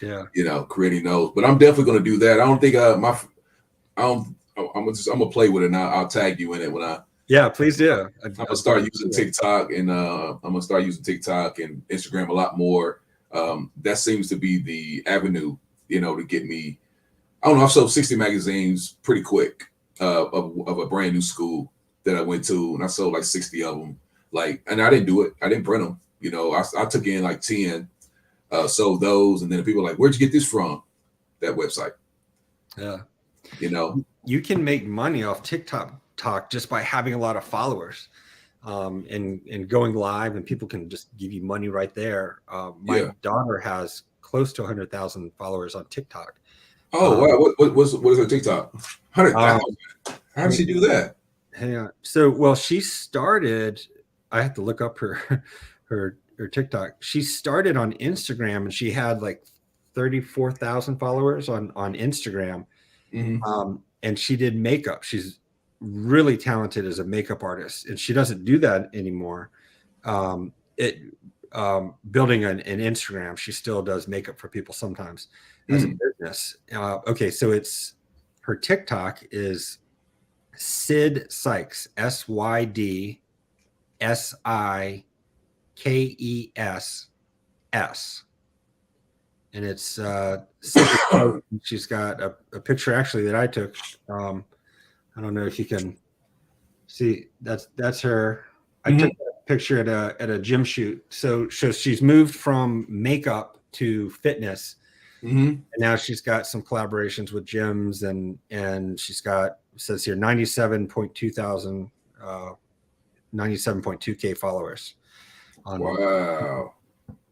B: Yeah.
A: You know, creating those. But I'm definitely going to do that. I don't think I'm gonna play with it, and I'll tag you in it when I.
B: Yeah, please do.
A: I'm gonna start using TikTok, and I'm gonna start using TikTok and Instagram a lot more. That seems to be the avenue, you know, to get me. I don't know. I've sold 60 magazines pretty quick of a brand new school that I went to, and I sold like 60 of them. Like, and I didn't do it. I didn't print them. You know, I took in like 10, sold those, and then people were like, "Where'd you get this from?" That website.
B: Yeah.
A: You know,
B: you can make money off TikTok just by having a lot of followers, and going live, and people can just give you money right there. My daughter has close to 100,000 followers on TikTok.
A: Oh wow! What is her TikTok? 100,000. How did she do that?
B: Hang on. So, well, she started. I have to look up her TikTok. She started on Instagram, and she had like 34,000 followers on Instagram.
A: Mm-hmm.
B: And she did makeup. She's really talented as a makeup artist, and she doesn't do that anymore. Building an Instagram, she still does makeup for people sometimes as a business. Okay, so her TikTok is Sid Sikes, SYDSIKESS. And it's she's got a picture actually that I took. I don't know if you can see. That's her. I took a picture at a gym shoot. So she's moved from makeup to fitness, and now she's got some collaborations with gyms, and she's got, it says here 97.2K followers.
A: Wow.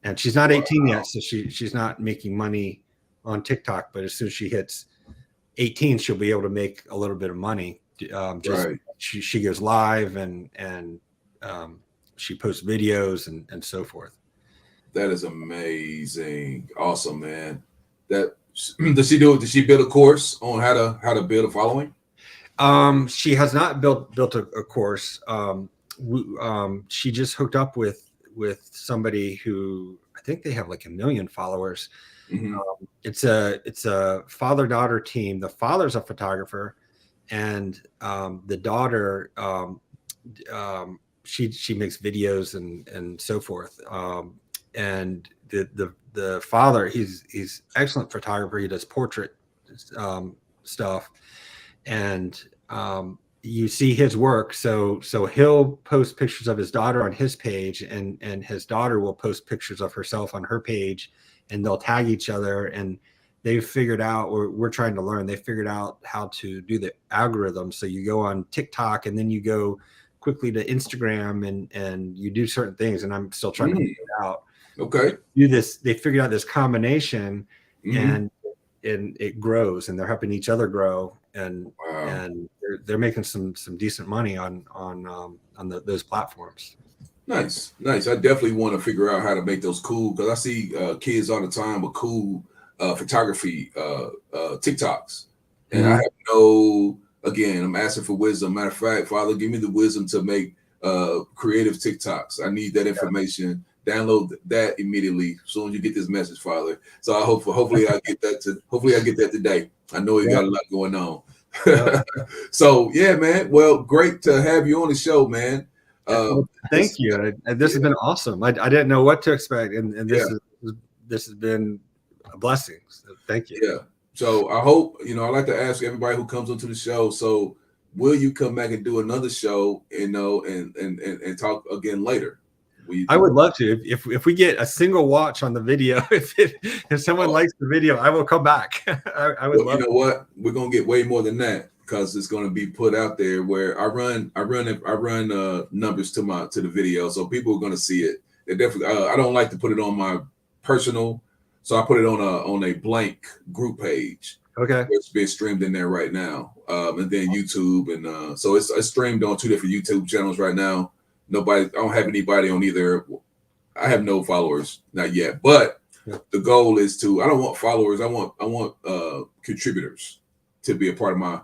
B: And she's not 18 yet, so she's not making money on TikTok. But as soon as she hits 18, she'll be able to make a little bit of money. Right. She goes live and she posts videos and so forth.
A: That is amazing, awesome, man. That does she do? Did she build a course on how to build a following?
B: She has not built a course. She just hooked up with somebody who, I think they have like 1 million followers. It's a father-daughter team. The father's a photographer, and the daughter, she makes videos and so forth. And the father, he's excellent photographer. He does portrait stuff, and you see his work. So he'll post pictures of his daughter on his page, and his daughter will post pictures of herself on her page, and they'll tag each other. And they've figured out, we're trying to learn, they figured out how to do the algorithm. So you go on TikTok, and then you go quickly to Instagram, and you do certain things. And I'm still trying to figure it out.
A: Okay.
B: They figured out this combination, and it grows, and they're helping each other grow. And they're making some decent money on those platforms.
A: Nice. I definitely want to figure out how to make those cool, because I see kids all the time with cool photography TikToks, and I have again, I'm asking for wisdom. Matter of fact, Father, give me the wisdom to make creative TikToks. I need that information. Download that immediately as soon as you get this message, Father. So I hopefully I get that today. I know you got a lot going on. So yeah, man. Well, great to have you on the show, man.
B: Thank you. This has been awesome. I didn't know what to expect, and this has been a blessing. So thank you.
A: Yeah. So I hope, I like to ask everybody who comes onto the show. So will you come back and do another show, and talk again later?
B: I would love to. If we get a single watch on the video, if someone likes the video, I will come back. I would love.
A: You know what? We're gonna get way more than that because it's gonna be put out there where I run numbers to the video, so people are gonna see it. They definitely. I don't like to put it on my personal, so I put it on a blank group page.
B: Okay.
A: It's being streamed in there right now, and then YouTube, and so it's streamed on 2 different YouTube channels right now. I don't have anybody on either. I have no followers, not yet, but the goal is I don't want followers. I want contributors to be a part of my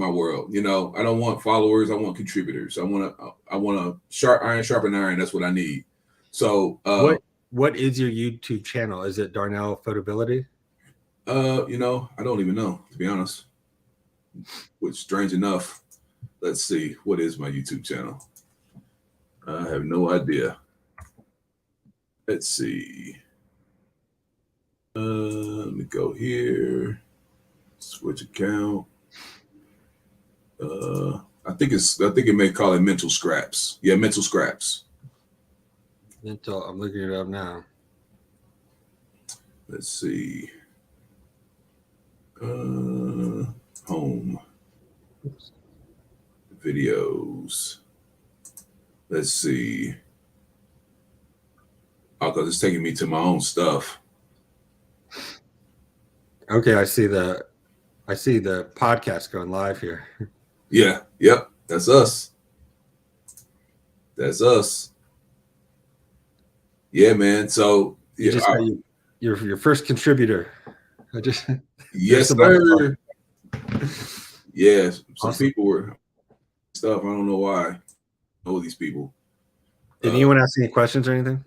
A: world. I don't want followers. I want contributors. I want to iron sharpen iron. That's what I need. So
B: what is your YouTube channel? Is it Darnell Photability?
A: I don't even know, to be honest. Which, strange enough, let's see, what is my YouTube channel? I have no idea. Let's see. Let me go here. Switch account. I think it may call it Mental Scraps. Yeah, Mental Scraps.
B: I'm looking it up now.
A: Let's see. Home.
B: Oops.
A: Videos. Let's see. Oh, because it's taking me to my own stuff.
B: Okay, I see the podcast going live here.
A: Yeah, yep, that's us. That's us. Yeah, man. So
B: You just got your first contributor.
A: Yes, sir. Yeah, some
B: Awesome.
A: people were stuff. I don't know why. I know these people.
B: Did anyone ask any questions or anything?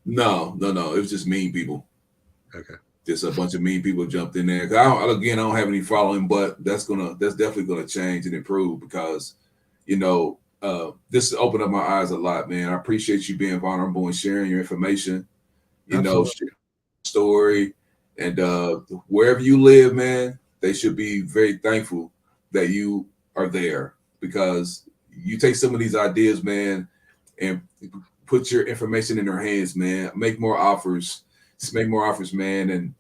A: No. It was just mean people.
B: Okay.
A: Just a bunch of mean people jumped in there. I don't have any following, but that's definitely gonna change and improve because, this opened up my eyes a lot, man. I appreciate you being vulnerable and sharing your information. Sharing story, and wherever you live, man, they should be very thankful that you are there because you take some of these ideas, man, and put your information in their hands, man. Make more offers. Just make more offers, man, and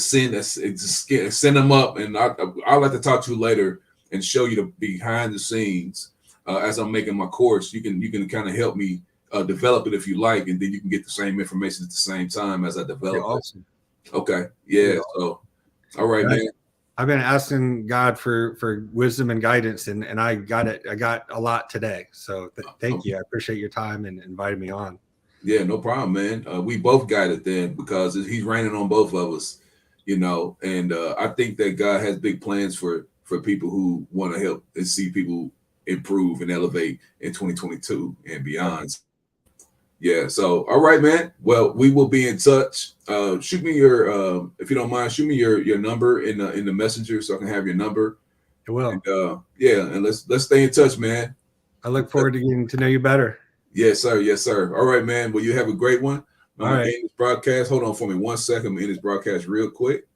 A: send them up. And I'd like to talk to you later and show you the behind the scenes as I'm making my course. You can kind of help me develop it if you like, and then you can get the same information at the same time as I develop it.
B: Awesome.
A: Okay. Yeah. So, all right, man.
B: I've been asking God for wisdom and guidance, and I got it. I got a lot today. So thank you. I appreciate your time and inviting me on.
A: Yeah, no problem, man. We both got it then because he's raining on both of us, and I think that God has big plans for people who want to help and see people improve and elevate in 2022 and beyond. Yeah. So, all right, man. Well, we will be in touch. Shoot me your, if you don't mind, shoot me your number in the messenger so I can have your number.
B: I will.
A: And, and let's stay in touch, man.
B: I look forward to getting to know you better.
A: Yes, sir. Yes, sir. All right, man. Well, you have a great one.
B: All right.
A: End this broadcast. Hold on for me 1 second. I'm gonna end this broadcast real quick.